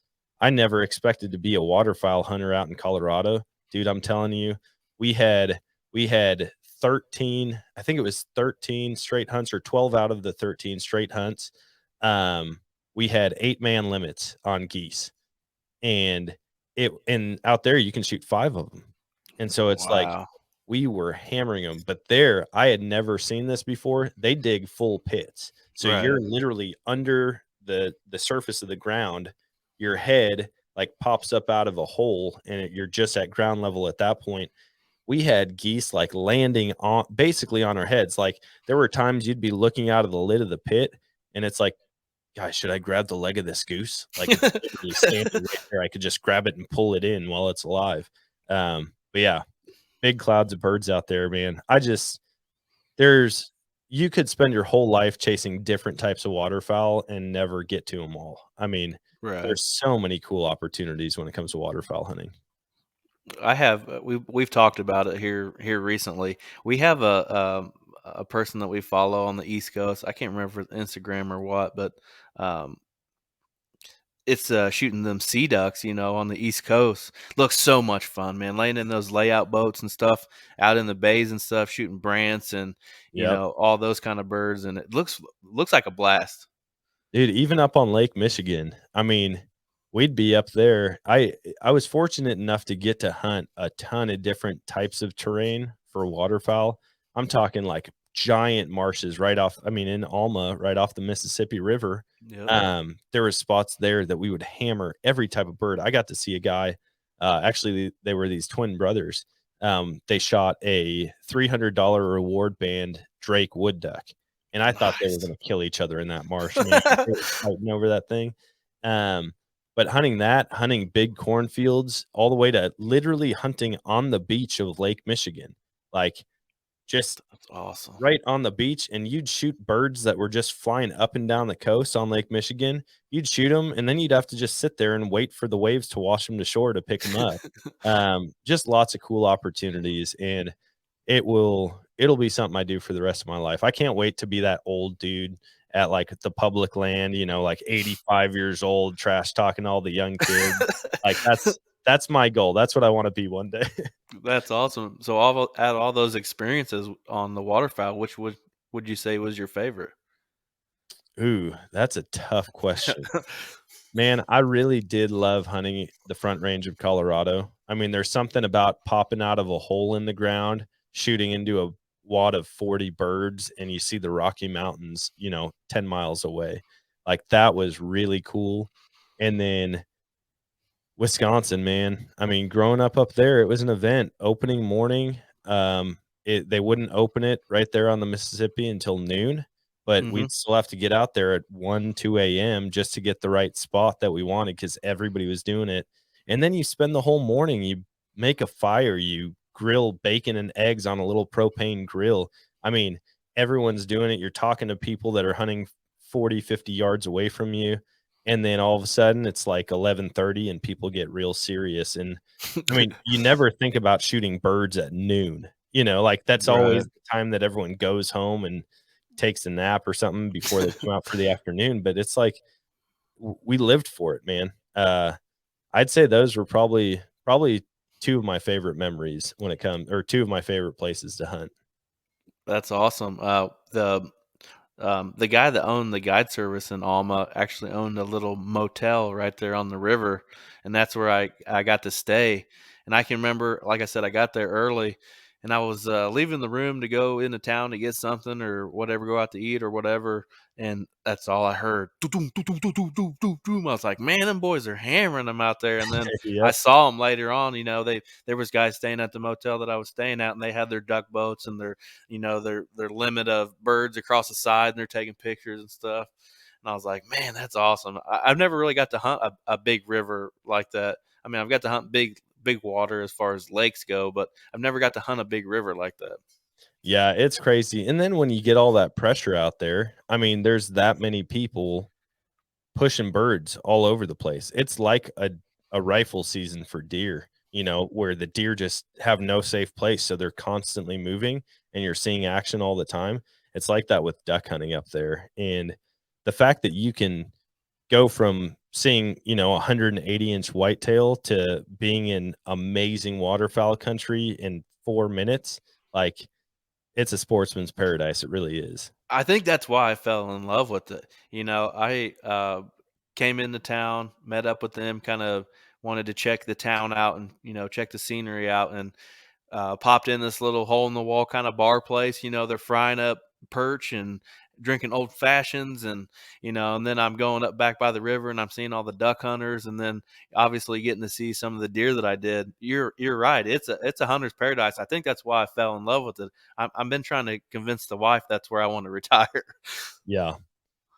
I never expected to be a waterfowl hunter out in Colorado. Dude, I'm telling you, we had 13, I think it was 13 straight hunts, or 12 out of the 13 straight hunts. We had 8-man limits on geese. And out there you can shoot 5 of them. And so it's like
Wow.
we were hammering them. But there, I had never seen this before. They dig full pits. So
Right.
you're literally under the surface of the ground. Your head like pops up out of a hole, and you're just at ground level at that point. We had geese like landing on basically on our heads. Like there were times you'd be looking out of the lid of the pit, and it's like, guys, should I grab the leg of this goose? Like it's literally standing right there. I could just grab it and pull it in while it's alive. But yeah, big clouds of birds out there, man. You could spend your whole life chasing different types of waterfowl and never get to them all. I mean,
Right.
there's so many cool opportunities when it comes to waterfowl hunting.
I have we've talked about it here recently. We have a person that we follow on the East Coast. I can't remember if it's Instagram or what, but um, it's shooting them sea ducks, on the East Coast. Looks so much fun, man. Laying in those layout boats and stuff out in the bays and stuff, shooting brants and
Yep.
all those kind of birds, and it looks like a blast.
Dude, even up on Lake Michigan, I mean, we'd be up there. I was fortunate enough to get to hunt a ton of different types of terrain for waterfowl. I'm talking like giant marshes in Alma, right off the Mississippi River.
Yep.
There were spots there that we would hammer every type of bird. I got to see a guy, actually they were these twin brothers. They shot a $300 reward band Drake wood duck. And I thought they were
Nice.
going to kill each other in that marsh. Man, they were fighting over that thing. Um, but hunting big cornfields, all the way to literally hunting on the beach of Lake Michigan, like just
That's awesome.
right on the beach, and you'd shoot birds that were just flying up and down the coast on Lake Michigan. You'd shoot them, and then you'd have to just sit there and wait for the waves to wash them to shore to pick them up. Just lots of cool opportunities, and it'll be something I do for the rest of my life. I can't wait to be that old dude at like the public land, like 85 years old, trash talking all the young kids. Like that's my goal. That's what I want to be one day.
That's awesome. So, out of all those experiences on the waterfowl, which would you say was your favorite?
Ooh, that's a tough question. Man, I really did love hunting the Front Range of Colorado. I mean, there's something about popping out of a hole in the ground, shooting into a wad of 40 birds, and you see the Rocky Mountains, 10 miles away. Like that was really cool. And then Wisconsin, man. I mean, growing up there, it was an event. Opening morning, they wouldn't open it right there on the Mississippi until noon, but
Mhm.
we'd still have to get out there at 1, 2 a.m. just to get the right spot that we wanted because everybody was doing it. And then you spend the whole morning, you make a fire, you grill bacon and eggs on a little propane grill. I mean, everyone's doing it. You're talking to people that are hunting 40, 50 yards away from you, and then all of a sudden it's like 11:30 and people get real serious. And I mean, you never think about shooting birds at noon, like that's always
Right.
the time that everyone goes home and takes a nap or something before they come out for the afternoon. But it's like we lived for it, man. I'd say those were probably two of my favorite memories when it comes, or two of my favorite places to hunt.
That's awesome. The guy that owned the guide service in Alma actually owned a little motel right there on the river, and that's where I got to stay. And I can remember, like I said, I got there early, and I was leaving the room to go into town to get something or whatever, go out to eat or whatever, and that's all I heard. "Doo-doo, doo-doo, doo-doo, doo, doo, doo." I was like, "Man, them boys are hammering them out there." And then I
Yep.
saw them later on. There was guys staying at the motel that I was staying at, and they had their duck boats and their limit of birds across the side, and they're taking pictures and stuff. And I was like, man, that's awesome. I've never really got to hunt a big river like that. I mean, I've got to hunt big water as far as lakes go, but I've never got to hunt a big river like that.
Yeah, it's crazy. And then when you get all that pressure out there, I mean, there's that many people pushing birds all over the place. It's like a rifle season for deer, where the deer just have no safe place. So they're constantly moving and you're seeing action all the time. It's like that with duck hunting up there. And the fact that you can go from seeing, 180-inch whitetail to being in amazing waterfowl country in 4 minutes, like it's a sportsman's paradise. It really is.
I think that's why I fell in love with it. I came into town, met up with them, kind of wanted to check the town out and check the scenery out, and popped in this little hole in the wall kind of bar place. They're frying up perch and drinking old fashions, and then I'm going up back by the river and I'm seeing all the duck hunters, and then obviously getting to see some of the deer that I did. You're right. It's a hunter's paradise. I think that's why I fell in love with it. I've been trying to convince the wife that's where I want to retire.
Yeah.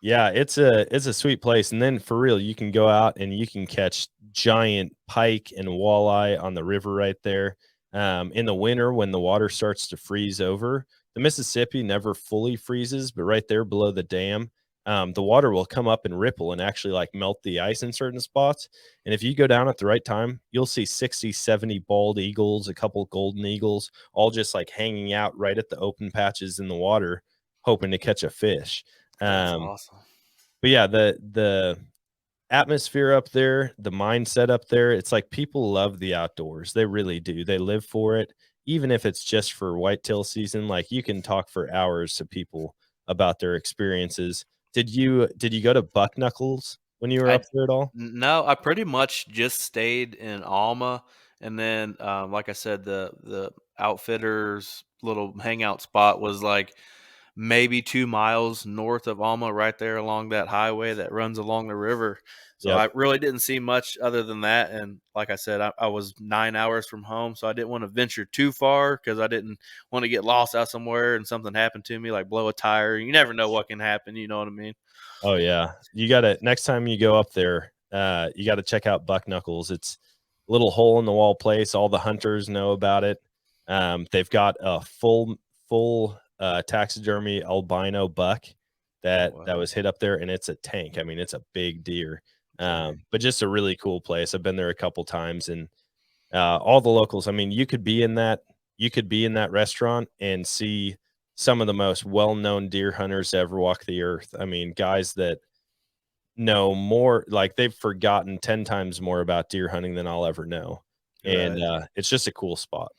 Yeah, it's a sweet place, and then for real, you can go out and you can catch giant pike and walleye on the river right there. In the winter when the water starts to freeze over, the Mississippi never fully freezes, but right there below the dam, the water will come up and ripple and actually like melt the ice in certain spots. And if you go down at the right time, you'll see 60, 70 bald eagles, a couple golden eagles, all just like hanging out right at the open patches in the water, hoping to catch a fish.
That's
Um,
awesome.
but yeah, the atmosphere up there, the mindset up there, it's like people love the outdoors. They really do. They live for it. Even if it's just for whitetail season, like you can talk for hours to people about their experiences. Did you go to Buck Knuckles when you were
I
up there at all?
No, I pretty much just stayed in Alma, and then, like I said, the outfitters' little hangout spot was like maybe 2 miles north of Alma, right there along that highway that runs along the river. So
Yep.
I really didn't see much other than that. And like I said, I was 9 hours from home, so I didn't want to venture too far because I didn't want to get lost out somewhere and something happened to me, like blow a tire. You never know what can happen. You know what I mean?
Oh yeah. You gotta next time you go up there, You got to check out Buck Knuckles. It's a little hole in the wall place. All the hunters know about it. They've got a full taxidermy albino buck
Oh
that
wow.
was hit up there, and it's a tank. I mean, it's a big deer.
Dang.
But just a really cool place. I've been there a couple times, and all the locals. I mean, you could be in that restaurant and see some of the most well-known deer hunters to ever walk the earth. I mean, guys that know more, like they've forgotten 10 times more about deer hunting than I'll ever know. And
Right.
it's just a cool spot.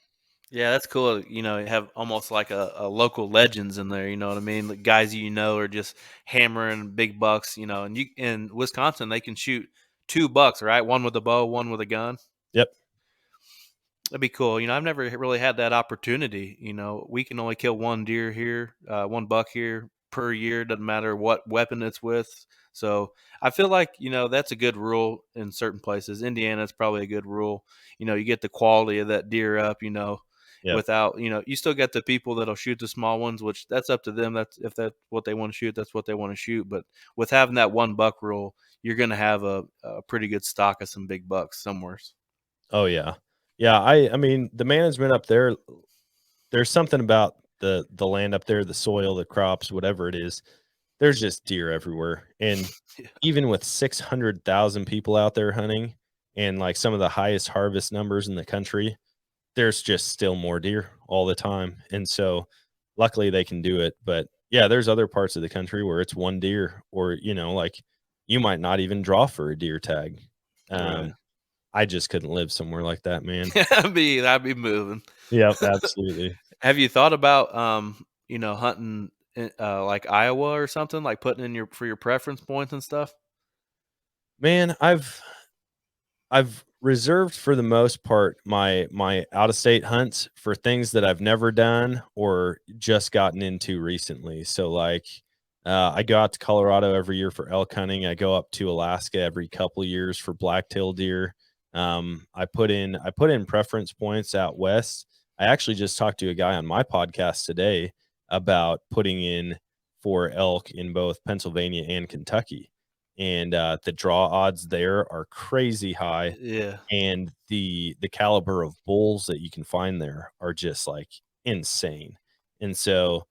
Yeah, that's cool. You know, you have almost like a local legends in there. You know what I mean? The guys are just hammering big bucks. You know, and you in Wisconsin they can shoot 2 bucks, right? One with a bow, one with a gun.
Yep.
That'd be cool. You know, I've never really had that opportunity. You know, we can only kill one deer here, 1 buck here per year. Doesn't matter what weapon it's with. So I feel like that's a good rule in certain places. Indiana's probably a good rule. You know, you get the quality of that deer up.
Yep.
Without you still get the people that'll shoot the small ones, which that's up to them. That's if that's what they want to shoot, that's what they want to shoot. But with having that 1 buck rule, you're going to have a pretty good stock of some big bucks somewhere.
Oh yeah. Yeah, I mean, the management up there, there's something about the land up there, the soil, the crops, whatever it is. There's just deer everywhere. And even with 600,000 people out there hunting and like some of the highest harvest numbers in the country, there's just still more deer all the time. And so luckily they can do it. But yeah, there's other parts of the country where it's one deer, or, like you might not even draw for a deer tag.
Right.
I just couldn't live somewhere like that, man.
I'd be moving.
Yep, absolutely.
Have you thought about hunting like Iowa or something, like putting in your preference points and stuff?
Man, I've reserved for the most part my out of state hunts for things that I've never done or just gotten into recently. So like I go out to Colorado every year for elk hunting. I go up to Alaska every couple years for blacktail deer. I put in preference points out west. I actually just talked to a guy on my podcast today about putting in for elk in both Pennsylvania and Kentucky. And the draw odds there are crazy high,
Yeah.
and the caliber of bulls that you can find there are just like insane. And so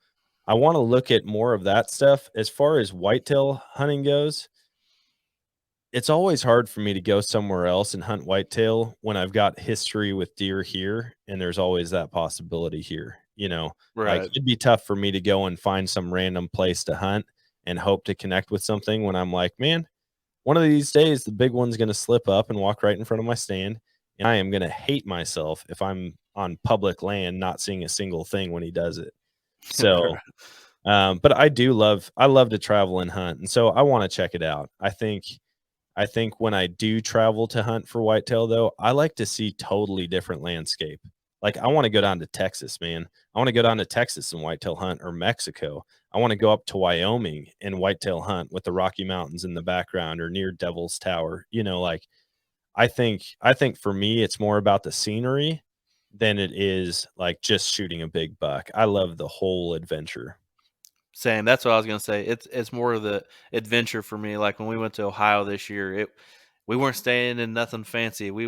I want to look at more of that stuff. As far as whitetail hunting goes, it's always hard for me to go somewhere else and hunt whitetail when I've got history with deer here, and there's always that possibility here. Like
Right.
it'd be tough for me to go and find some random place to hunt and hope to connect with something when I'm like, man, one of these days the big one's going to slip up and walk right in front of my stand, and I am going to hate myself if I'm on public land not seeing a single thing when he does it. So but I love to travel and hunt, and so I want to check it out. I think when I do travel to hunt for whitetail, though, I like to see totally different landscape. Like I want to go down to Texas, man. I want to go down to Texas and whitetail hunt, or Mexico. I want to go up to Wyoming and whitetail hunt with the Rocky Mountains in the background, or near Devil's Tower. Like I think for me it's more about the scenery than it is like just shooting a big buck. I love the whole adventure.
Same. That's what I was gonna say. It's more of the adventure for me. Like when we went to Ohio this year, we weren't staying in nothing fancy. We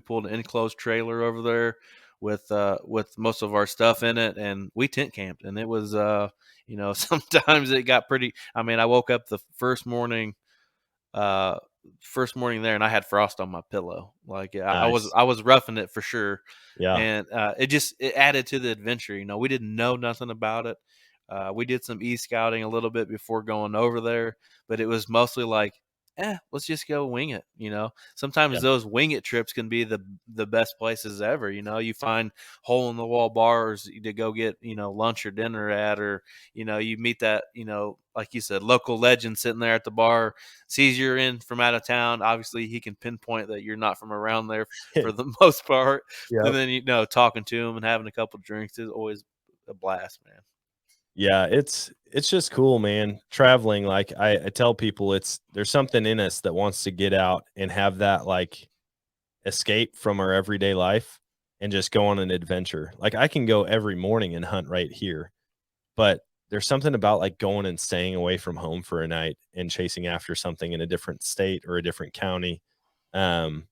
pulled an enclosed trailer over there with most of our stuff in it, and we tent camped. And it was sometimes it got pretty. I mean, I woke up the uh first morning there, and I had frost on my pillow. Like I was
Nice.
I was roughing it for sure.
Yeah.
And it added to the adventure. We didn't know nothing about it. We did some scouting a little bit before going over there, but it was mostly like, let's just go wing it. Sometimes
Yeah.
those wing it trips can be the best places ever. You find hole in the wall bars to go get lunch or dinner at, or you meet that like you said, local legend sitting there at the bar, sees you're in from out of town. Obviously, he can pinpoint that you're not from around there for the most part. And
Yep.
then talking to him and having a couple drinks is always a blast, man.
Yeah, it's just cool, man. Traveling, like I tell people, there's something in us that wants to get out and have that like escape from our everyday life and just go on an adventure. Like I can go every morning and hunt right here, but there's something about like going and staying away from home for a night and chasing after something in a different state or a different county. Um,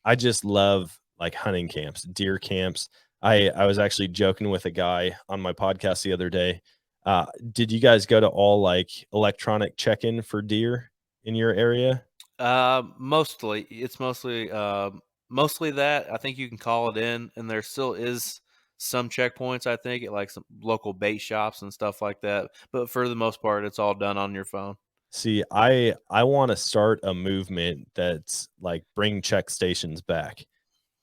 I just love like hunting camps, deer camps. I was actually joking with a guy on my podcast the other day. Did you guys go to all like electronic check-in for deer in your area?
Mostly, it's mostly that. I think you can call it in, and there still is some checkpoints. I think at like some local bait shops and stuff like that. But for the most part, it's all done on your phone.
See, I want to start a movement that's like bring check stations back.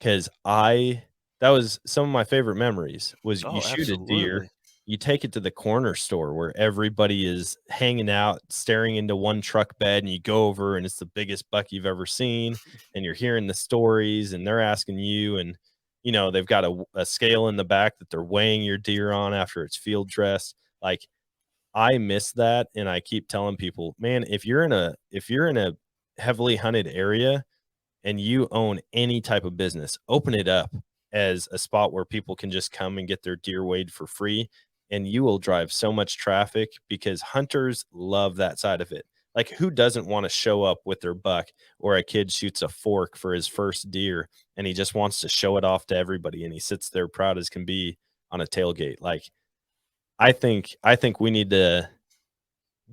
'Cause I that was some of my favorite memories was you
Oh,
shoot a deer,
absolutely.
you take it to the corner store where everybody is hanging out, staring into one truck bed, and you go over and it's the biggest buck you've ever seen, and you're hearing the stories, and they're asking you, and, they've got a scale in the back that they're weighing your deer on after it's field dressed. Like, I miss that, and I keep telling people, "Man, if you're in a heavily hunted area and you own any type of business, open it up as a spot where people can just come and get their deer weighed for free. And you will drive so much traffic because hunters love that side of it. Like, who doesn't want to show up with their buck, or a kid shoots a fork for his first deer and he just wants to show it off to everybody and he sits there proud as can be on a tailgate? Like, I think we need to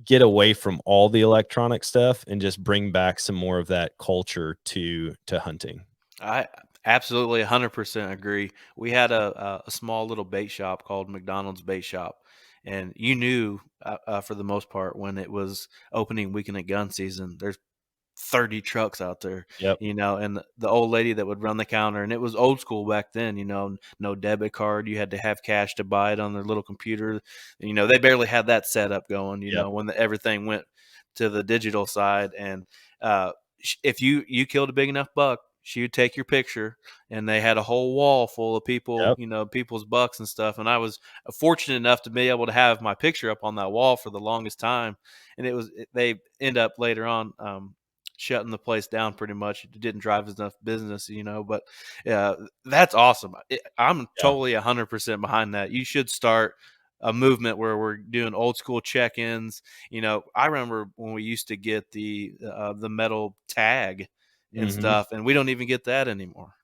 get away from all the electronic stuff and just bring back some more of that culture to hunting.
I absolutely 100% agree. We had a small little bait shop called McDonald's Bait Shop, and you knew for the most part when it was opening weekend at gun season. There's 30 trucks out there,
Yep,
and the old lady that would run the counter, and it was old school back then, no debit card. You had to have cash to buy it on their little computer. They barely had that setup going,
yep,
when everything went to the digital side. And if you killed a big enough buck, she would take your picture, and they had a whole wall full of people,
yep,
people's bucks and stuff. And I was fortunate enough to be able to have my picture up on that wall for the longest time. And they end up later on shutting the place down pretty much. It didn't drive enough business, but that's awesome. I'm
yeah.
totally 100% behind that. You should start a movement where we're doing old school check-ins. I remember when we used to get the metal tag and
Mhm.
stuff, and we don't even get that anymore.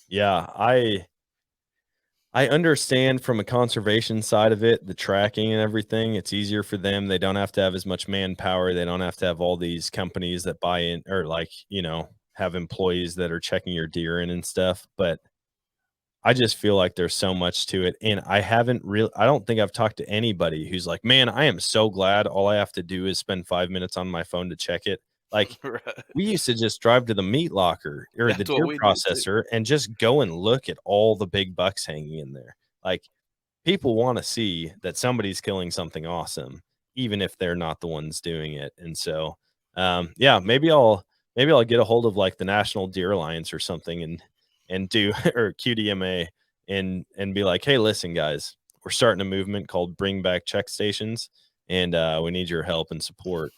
Yeah, I understand from a conservation side of it, the tracking and everything, it's easier for them. They don't have to have as much manpower. They don't have to have all these companies that buy in or like, have employees that are checking your deer in and stuff, but I just feel like there's so much to it, and I don't think I've talked to anybody who's like, "Man, I am so glad all I have to do is spend 5 minutes on my phone to check it." Like,
Right.
we used to just drive to the meat locker or the
That's what
deer
we did too.
processor and just go and look at all the big bucks hanging in there. Like, people wanna see that somebody's killing something awesome, even if they're not the ones doing it, and so, yeah, maybe I'll get a hold of, like, the National Deer Alliance or something and do or QDMA and be like, "Hey, listen, guys, we're starting a movement called Bring Back Check Stations, and, we need your help and support."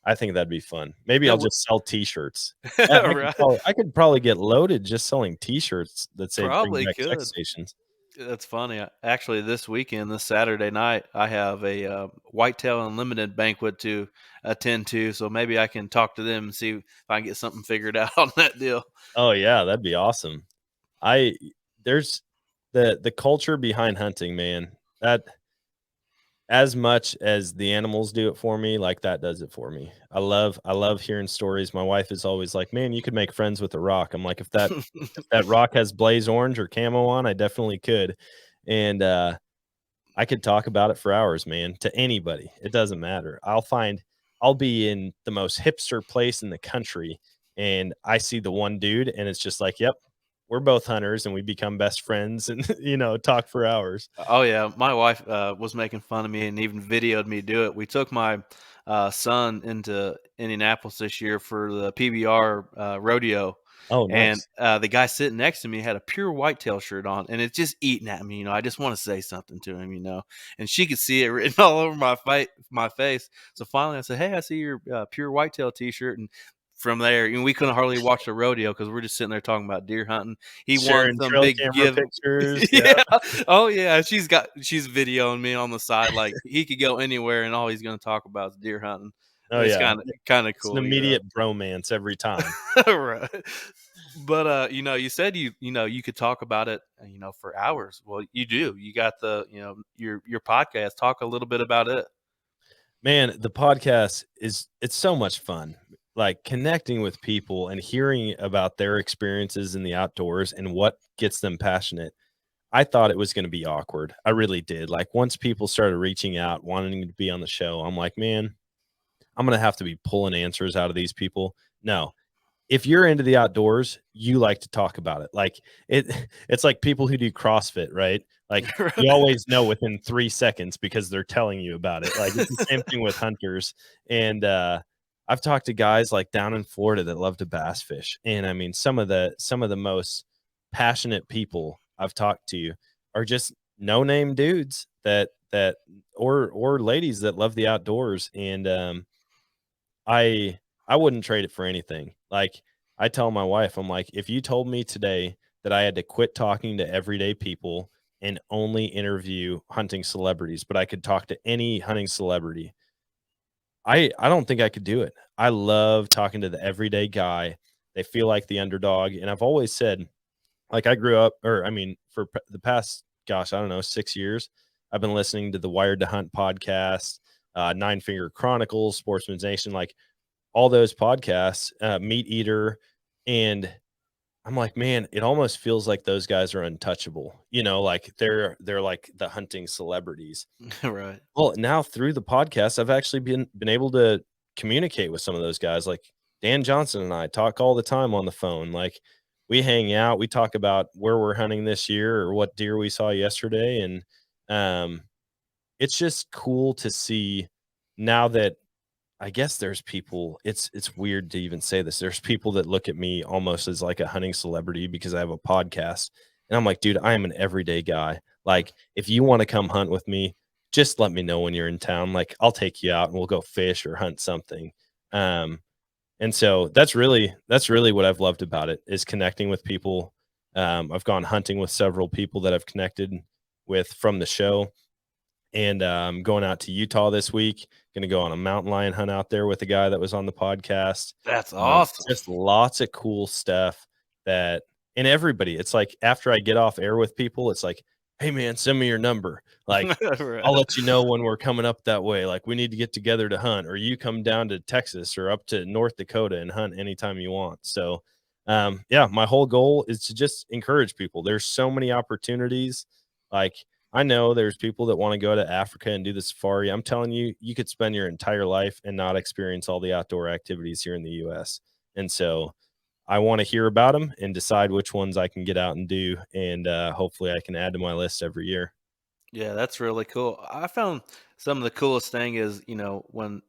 I think that'd be fun. Maybe
Yeah,
I'll just sell T-shirts. Yeah,
right.
I could probably get loaded just selling T-shirts that say "Bring
Probably
Back Check
could.
Stations."
That's funny. Actually, this weekend, this Saturday night, I have a Whitetail Unlimited banquet to attend to. So maybe I can talk to them and see if I can get something figured out on that deal.
Oh, yeah, that'd be awesome. I there's the culture behind hunting, man. That as much as the animals do it for me, like, that does it for me. I love hearing stories. My wife is always like, "Man, you could make friends with a rock." I'm like, "If that rock has blaze orange or camo on, I definitely could." And, I could talk about it for hours, man, to anybody. It doesn't matter. I'll be in the most hipster place in the country, and I see the one dude, and it's just like, "Yep, we're both hunters," and we become best friends and, talk for hours.
Oh yeah, my wife was making fun of me and even videoed me do it. We took my son into Indianapolis this year for the PBR rodeo,
Oh,
and
nice.
the guy sitting next to me had a pure whitetail shirt on, and it's just eating at me. I just want to say something to him, and she could see it written all over my face. So finally, I said, "Hey, I see your pure whitetail T-shirt," and from there, and we couldn't hardly watch the rodeo because we're just sitting there talking about deer hunting. He won
Sharing
some
trail
big
camera
give.
pictures. Yeah.
Yeah. Oh yeah. She's videoing me on the side. Like he could go anywhere and all he's going to talk about is deer hunting.
Oh
It's
yeah.
kind of
It's an
cool, you
immediate bromance every time.
know. Right. But you said you could talk about it, for hours. Well, you do. You got your podcast. Talk a little bit about it.
Man, the podcast it's so much fun. Like connecting with people and hearing about their experiences in the outdoors and what gets them passionate. I thought it was going to be awkward. I really did. Like once people started reaching out, wanting to be on the show, I'm like, man, I'm going to have to be pulling answers out of these people. No, if you're into the outdoors, you like to talk about it. Like it it's like people who do CrossFit, right? Like you always know within 3 seconds because they're telling you about it. Like it's the same thing with hunters. And I've talked to guys like down in Florida that love to bass fish. And I mean some of the most passionate people I've talked to are just no-name dudes that or ladies that love the outdoors. And I I wouldn't trade it for anything. Like I tell my wife, I'm like, if you told me today that I had to quit talking to everyday people and only interview hunting celebrities, but I could talk to any hunting celebrity, I don't think I could do it. I love talking to the everyday guy. They feel like the underdog, and I've always said, like I grew up, or I mean, for the past, gosh, I don't know, 6 years, I've been listening to the Wired to Hunt podcast, Nine Finger Chronicles, Sportsman's Nation, like all those podcasts, Meat Eater, and I'm like, man, it almost feels like those guys are untouchable. Like they're like the hunting celebrities.
Right.
Well, now through the podcast, I've actually been able to communicate with some of those guys. Like Dan Johnson and I talk all the time on the phone. Like we hang out, we talk about where we're hunting this year or what deer we saw yesterday, and um, it's just cool to see now that I guess there's people. It's weird to even say this. There's people that look at me almost as like a hunting celebrity because I have a podcast, and I'm like, dude, I am an everyday guy. Like, if you want to come hunt with me, just let me know when you're in town. Like, I'll take you out and we'll go fish or hunt something. Um, and so that's really what I've loved about it is connecting with people. I've gone hunting with several people that I've connected with from the show, and I'm going out to Utah this week. Going to go on a mountain lion hunt out there with a guy that was on the podcast.
That's awesome.
Just lots of cool stuff that, and everybody, it's like after I get off air with people, it's like, hey man, send me your number. Like
Right.
I'll let you know when we're coming up that way. Like we need to get together to hunt, or you come down to Texas or up to North Dakota and hunt anytime you want. So, yeah, my whole goal is to just encourage people. There's so many opportunities. Like I know there's people that want to go to Africa and do the safari. I'm telling you, you could spend your entire life and not experience all the outdoor activities here in the US. And so I want to hear about them and decide which ones I can get out and do. And hopefully I can add to my list every year.
Yeah, that's really cool. I found some of the coolest thing is, when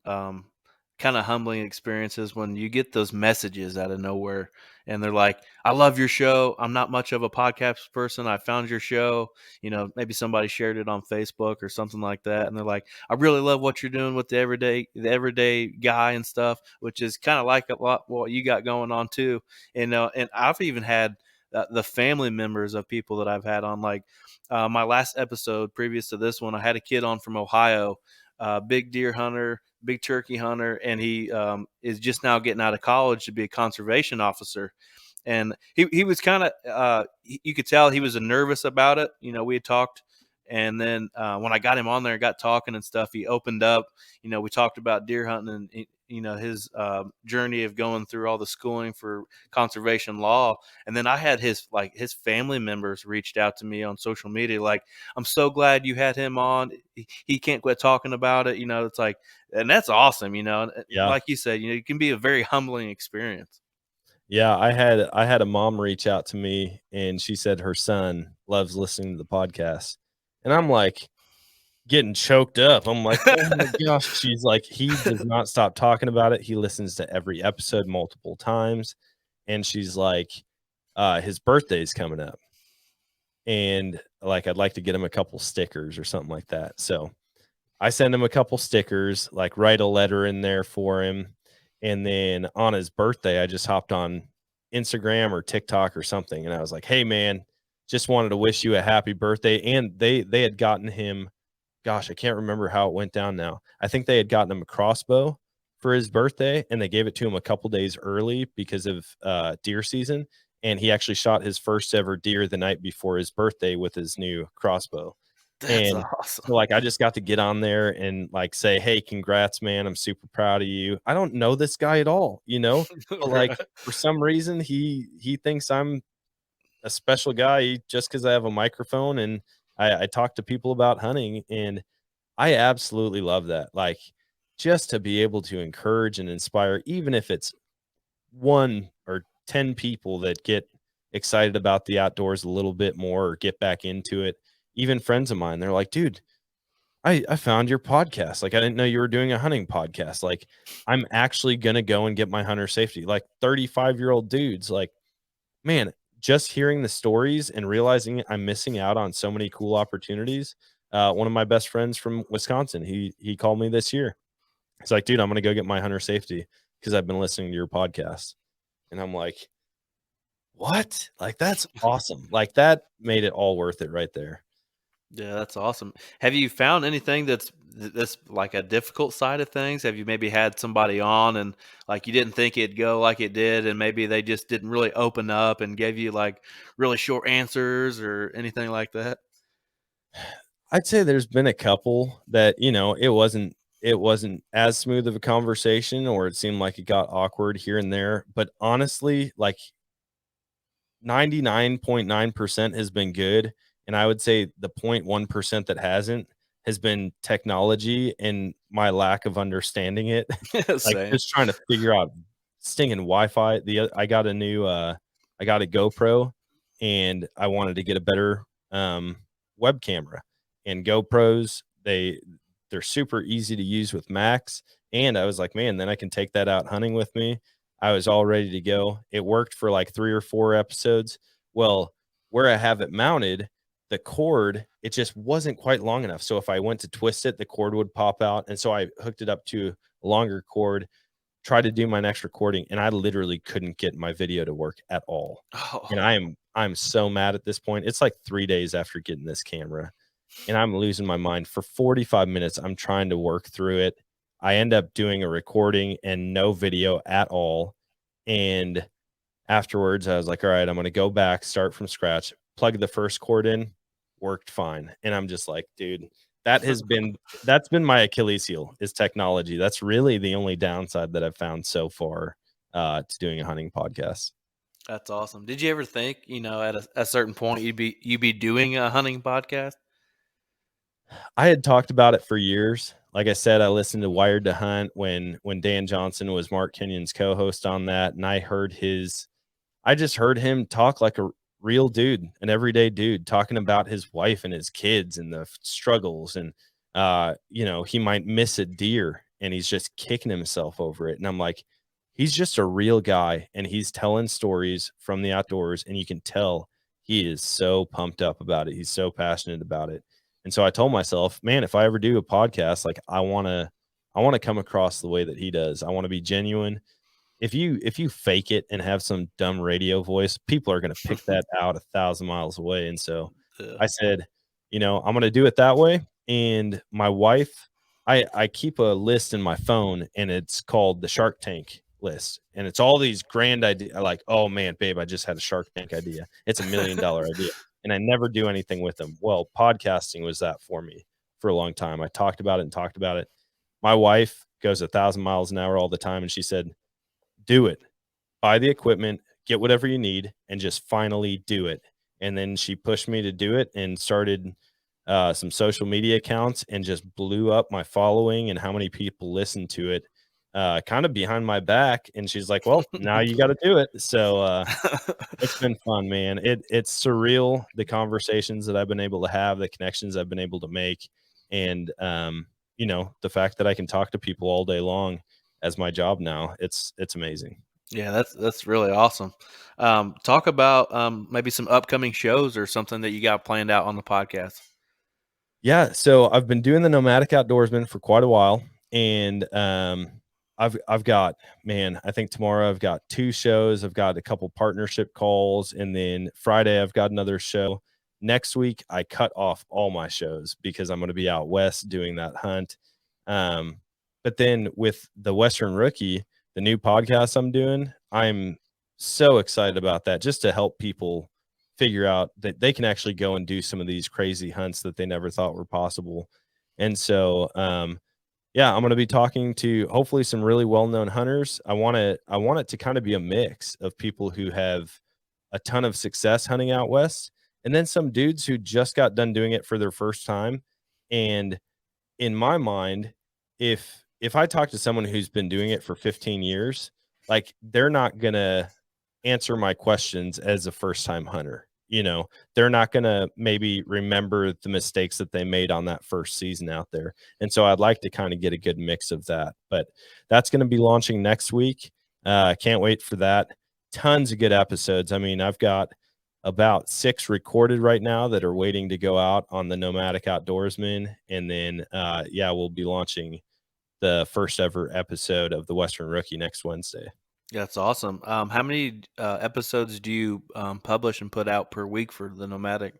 kind of humbling experiences when you get those messages out of nowhere and they're like, I love your show. I'm not much of a podcast person. I found your show. Maybe somebody shared it on Facebook or something like that. And they're like, I really love what you're doing with the everyday guy and stuff, which is kind of like a lot what you got going on too. And I've even had the family members of people that I've had on, like, my last episode previous to this one, I had a kid on from Ohio, big deer hunter, big turkey hunter, and he is just now getting out of college to be a conservation officer. And he was kind of, you could tell he was nervous about it. We had talked. And then when I got him on there and got talking and stuff, he opened up. We talked about deer hunting and, his journey of going through all the schooling for conservation law. And then I had his family members reached out to me on social media, like, I'm so glad you had him on. He can't quit talking about it. It's like, and that's awesome.
Yeah.
Like you said, it can be a very humbling experience.
Yeah. I had a mom reach out to me and she said her son loves listening to the podcast. And I'm like, getting choked up. I'm like, oh my gosh. She's like, he does not stop talking about it. He listens to every episode multiple times. And she's like, his birthday's coming up. And like, I'd like to get him a couple stickers or something like that. So I send him a couple stickers, like write a letter in there for him. And then on his birthday, I just hopped on Instagram or TikTok or something, and I was like, "Hey, man, just wanted to wish you a happy birthday." And they had gotten him, gosh, I can't remember how it went down now. I think they had gotten him a crossbow for his birthday, and they gave it to him a couple days early because of deer season. And he actually shot his first ever deer the night before his birthday with his new crossbow.
That's
And
awesome.
so, like, I just got to get on there and like say, "Hey, congrats, man. I'm super proud of you." I don't know this guy at all, but like
Right.
for some reason he thinks I'm a special guy just because I have a microphone and I talk to people about hunting. And I absolutely love that. Like, just to be able to encourage and inspire, even if it's 1 or 10 people that get excited about the outdoors a little bit more or get back into it. Even friends of mine, they're like, "Dude, I found your podcast. Like, I didn't know you were doing a hunting podcast. Like, I'm actually gonna go and get my hunter safety." Like 35-year-old dudes, like, man, just hearing the stories and realizing I'm missing out on so many cool opportunities. One of my best friends from Wisconsin, he called me this year. He's like, "Dude, I'm gonna go get my hunter safety because I've been listening to your podcast." And I'm like, "What?" Like, that's awesome. Like, that made it all worth it right there.
Yeah, that's awesome. Have you found anything that's like a difficult side of things? Have you maybe had somebody on and like you didn't think it'd go like it did, and maybe they just didn't really open up and gave you like really short answers or anything like that?
I'd say there's been a couple that, it wasn't as smooth of a conversation, or it seemed like it got awkward here and there, but honestly, like 99.9% has been good, and I would say the 0.1% that hasn't has been technology and my lack of understanding it. Like,
Same.
just trying to figure out stinging Wi-Fi. I got a GoPro, and I wanted to get a better, web camera. And GoPros, they're super easy to use with Macs, and I was like, "Man, then I can take that out hunting with me." I was all ready to go. It worked for like 3 or 4 episodes. Well, where I have it mounted, the cord, it just wasn't quite long enough. So if I went to twist it, the cord would pop out. And so I hooked it up to a longer cord, tried to do my next recording, and I literally couldn't get my video to work at all. And
Oh,
I'm so mad at this point. It's like 3 days after getting this camera, and I'm losing my mind. For 45 minutes, I'm trying to work through it. I end up doing a recording and no video at all. And afterwards, I was like, "All right, I'm gonna go back, start from scratch, plug the first cord in, worked fine." And I'm just like, dude, that's been my Achilles heel is technology. That's really the only downside that I've found so far to doing a hunting podcast.
that's awesome. Did you ever think, at a certain point you'd be doing a hunting podcast?
I had talked about it for years. Like I said, I listened to Wired to Hunt when Dan Johnson was Mark Kenyon's co-host on that, and I just heard him talk like a real dude, an everyday dude, talking about his wife and his kids and the struggles. And, he might miss a deer and he's just kicking himself over it. And I'm like, he's just a real guy and he's telling stories from the outdoors. And you can tell he is so pumped up about it. He's so passionate about it. And so I told myself, man, if I ever do a podcast, like I want to come across the way that he does. I want to be genuine. If you fake it and have some dumb radio voice, people are gonna pick that out 1,000 miles away. And so
Yeah.
I said, I'm gonna do it that way. And my wife, I keep a list in my phone, and it's called the Shark Tank list. And it's all these grand ideas. Like, "Oh man, babe, I just had a Shark Tank idea. It's $1 million idea." And I never do anything with them. Well, podcasting was that for me for a long time. I talked about it and talked about it. My wife goes 1,000 miles an hour all the time, and she said, "Do it. Buy the equipment, get whatever you need, and just finally do it." And then she pushed me to do it and started some social media accounts and just blew up my following and how many people listen to it, kind of behind my back. And she's like, "Well, now you got to do it." So it's been fun, man. It's surreal, the conversations that I've been able to have, the connections I've been able to make, and the fact that I can talk to people all day long as my job now. It's amazing.
Yeah, that's really awesome. Talk about maybe some upcoming shows or something that you got planned out on the podcast.
Yeah, so I've been doing the Nomadic Outdoorsman for quite a while, and I've got, man, I think tomorrow I've got 2 shows. I've got a couple partnership calls, and then Friday I've got another show. Next week I cut off all my shows because I'm going to be out west doing that hunt. But then with the Western Rookie, the new podcast I'm doing, I'm so excited about that, just to help people figure out that they can actually go and do some of these crazy hunts that they never thought were possible. And so yeah, I'm going to be talking to hopefully some really well-known hunters. I want it to kind of be a mix of people who have a ton of success hunting out west, and then some dudes who just got done doing it for their first time. And in my mind, if I talk to someone who's been doing it for 15 years, like, they're not going to answer my questions as a first-time hunter. You know, they're not going to maybe remember the mistakes that they made on that first season out there. And so I'd like to kind of get a good mix of that. But that's going to be launching next week. I can't wait for that. Tons of good episodes. I mean, I've got about 6 recorded right now that are waiting to go out on the Nomadic Outdoorsman. And then, yeah, we'll be launching the first ever episode of the Western Rookie next Wednesday.
That's awesome. How many episodes do you publish and put out per week for the Nomadic?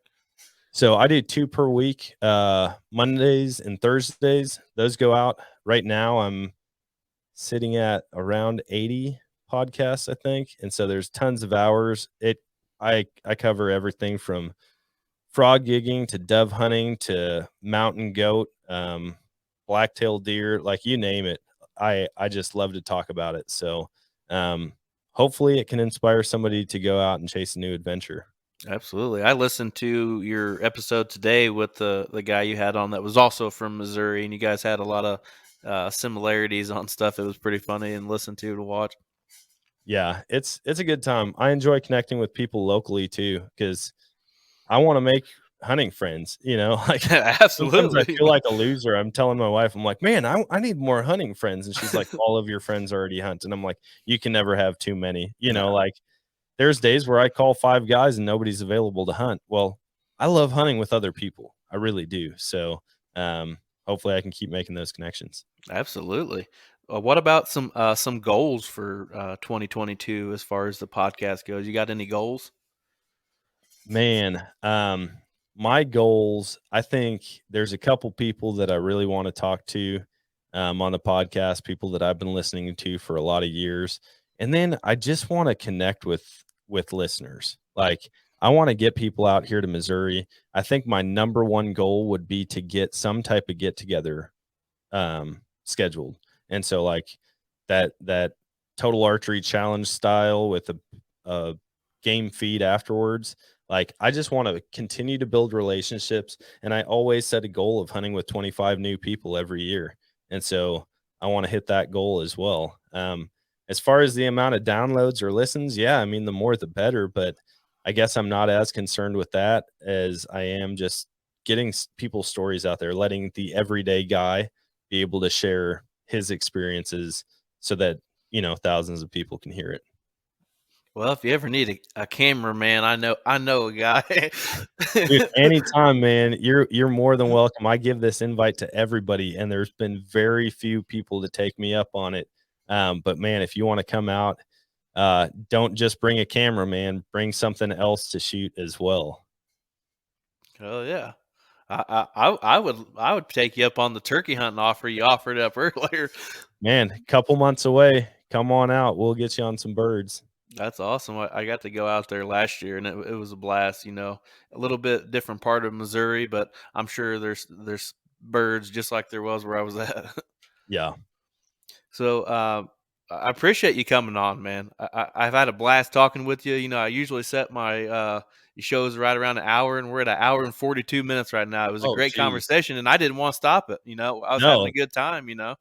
So I do 2 per week, Mondays and Thursdays. Those go out. Right now I'm sitting at around 80 podcasts, I think. And so there's tons of hours. I cover everything from frog gigging to dove hunting to mountain goat, black-tailed deer, like, you name it. I just love to talk about it. So hopefully it can inspire somebody to go out and chase a new adventure.
Absolutely. I listened to your episode today with the guy you had on that was also from Missouri, and you guys had a lot of similarities on stuff. It was pretty funny and listen to watch.
Yeah, it's a good time. I enjoy connecting with people locally too, because I want to make hunting friends, you know. Like, sometimes I
Absolutely.
feel like a loser. I'm telling my wife, I'm like, man, I need more hunting friends. And she's like, all of your friends already hunt. And I'm like, you can never have too many, you know.
Nah,
Like, there's days where I call 5 guys and nobody's available to hunt. Well, I love hunting with other people. I really do. So hopefully I can keep making those connections.
absolutely. What about some goals for 2022 as far as the podcast goes? You got any goals?
Man, my goals, I think there's a couple people that I really want to talk to on the podcast, people that I've been listening to for a lot of years. And then I just want to connect with listeners. Like, I want to get people out here to Missouri. I think my number one goal would be to get some type of get together scheduled. And so, like, that total archery challenge style with a game feed afterwards. Like, I just want to continue to build relationships, and I always set a goal of hunting with 25 new people every year. And so I want to hit that goal as well. As far as the amount of downloads or listens, yeah, I mean, the more the better, but I guess I'm not as concerned with that as I am just getting people's stories out there, letting the everyday guy be able to share his experiences so that, you know, thousands of people can hear it.
Well, if you ever need a cameraman, I know a guy.
Dude, anytime, man, you're more than welcome. I give this invite to everybody, and there's been very few people to take me up on it. But man, if you want to come out, don't just bring a camera, man. Bring something else to shoot as well.
Oh yeah. I would take you up on the turkey hunting offer you offered up earlier.
Man, a couple months away. Come on out. We'll get you on some birds.
That's awesome. I got to go out there last year, and it was a blast. You know, a little bit different part of Missouri, but I'm sure there's birds just like there was where I was at.
Yeah.
So I appreciate you coming on, man. I've had a blast talking with you. You know, I usually set my shows right around an hour, and we're at an hour and 42 minutes right now. It was a
Oh,
great
geez.
conversation, and I didn't want to stop it. You know, I was having
No,
a good time. You know.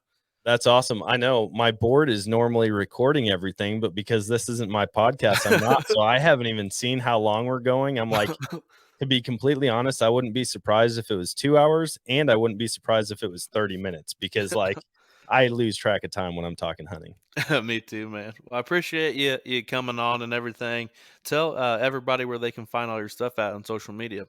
that's awesome. I know my board is normally recording everything, but because this isn't my podcast, I'm not. So I haven't even seen how long we're going. I'm like, to be completely honest, I wouldn't be surprised if it was 2 hours, and I wouldn't be surprised if it was 30 minutes, because, like, I lose track of time when I'm talking hunting.
Me too, man. Well, I appreciate you coming on and everything. Tell everybody where they can find all your stuff out on social media.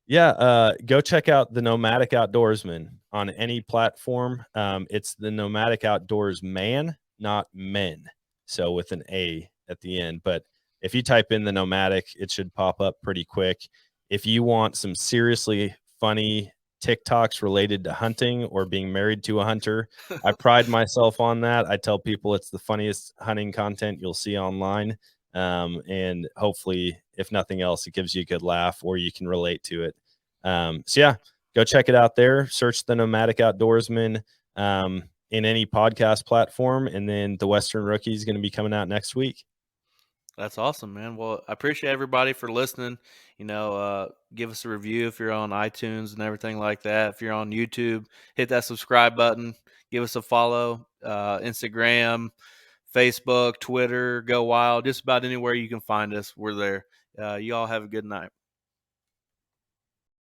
Yeah, go check out the Nomadic Outdoorsman on any platform. It's the Nomadic Outdoors Man, not men. So with an A at the end. But if you type in the Nomadic, it should pop up pretty quick. If you want some seriously funny TikToks related to hunting or being married to a hunter, I pride myself on that. I tell people it's the funniest hunting content you'll see online. And hopefully, if nothing else, it gives you a good laugh or you can relate to it. So yeah, go check it out there. Search the Nomadic Outdoorsman in any podcast platform. And then the Western Rookie is going to be coming out next week.
That's awesome, man. Well, I appreciate everybody for listening. Give us a review if you're on iTunes and everything like that. If you're on YouTube, hit that subscribe button. Give us a follow. Instagram, Facebook, Twitter, GoWild, just about anywhere you can find us. We're there. You all have a good night.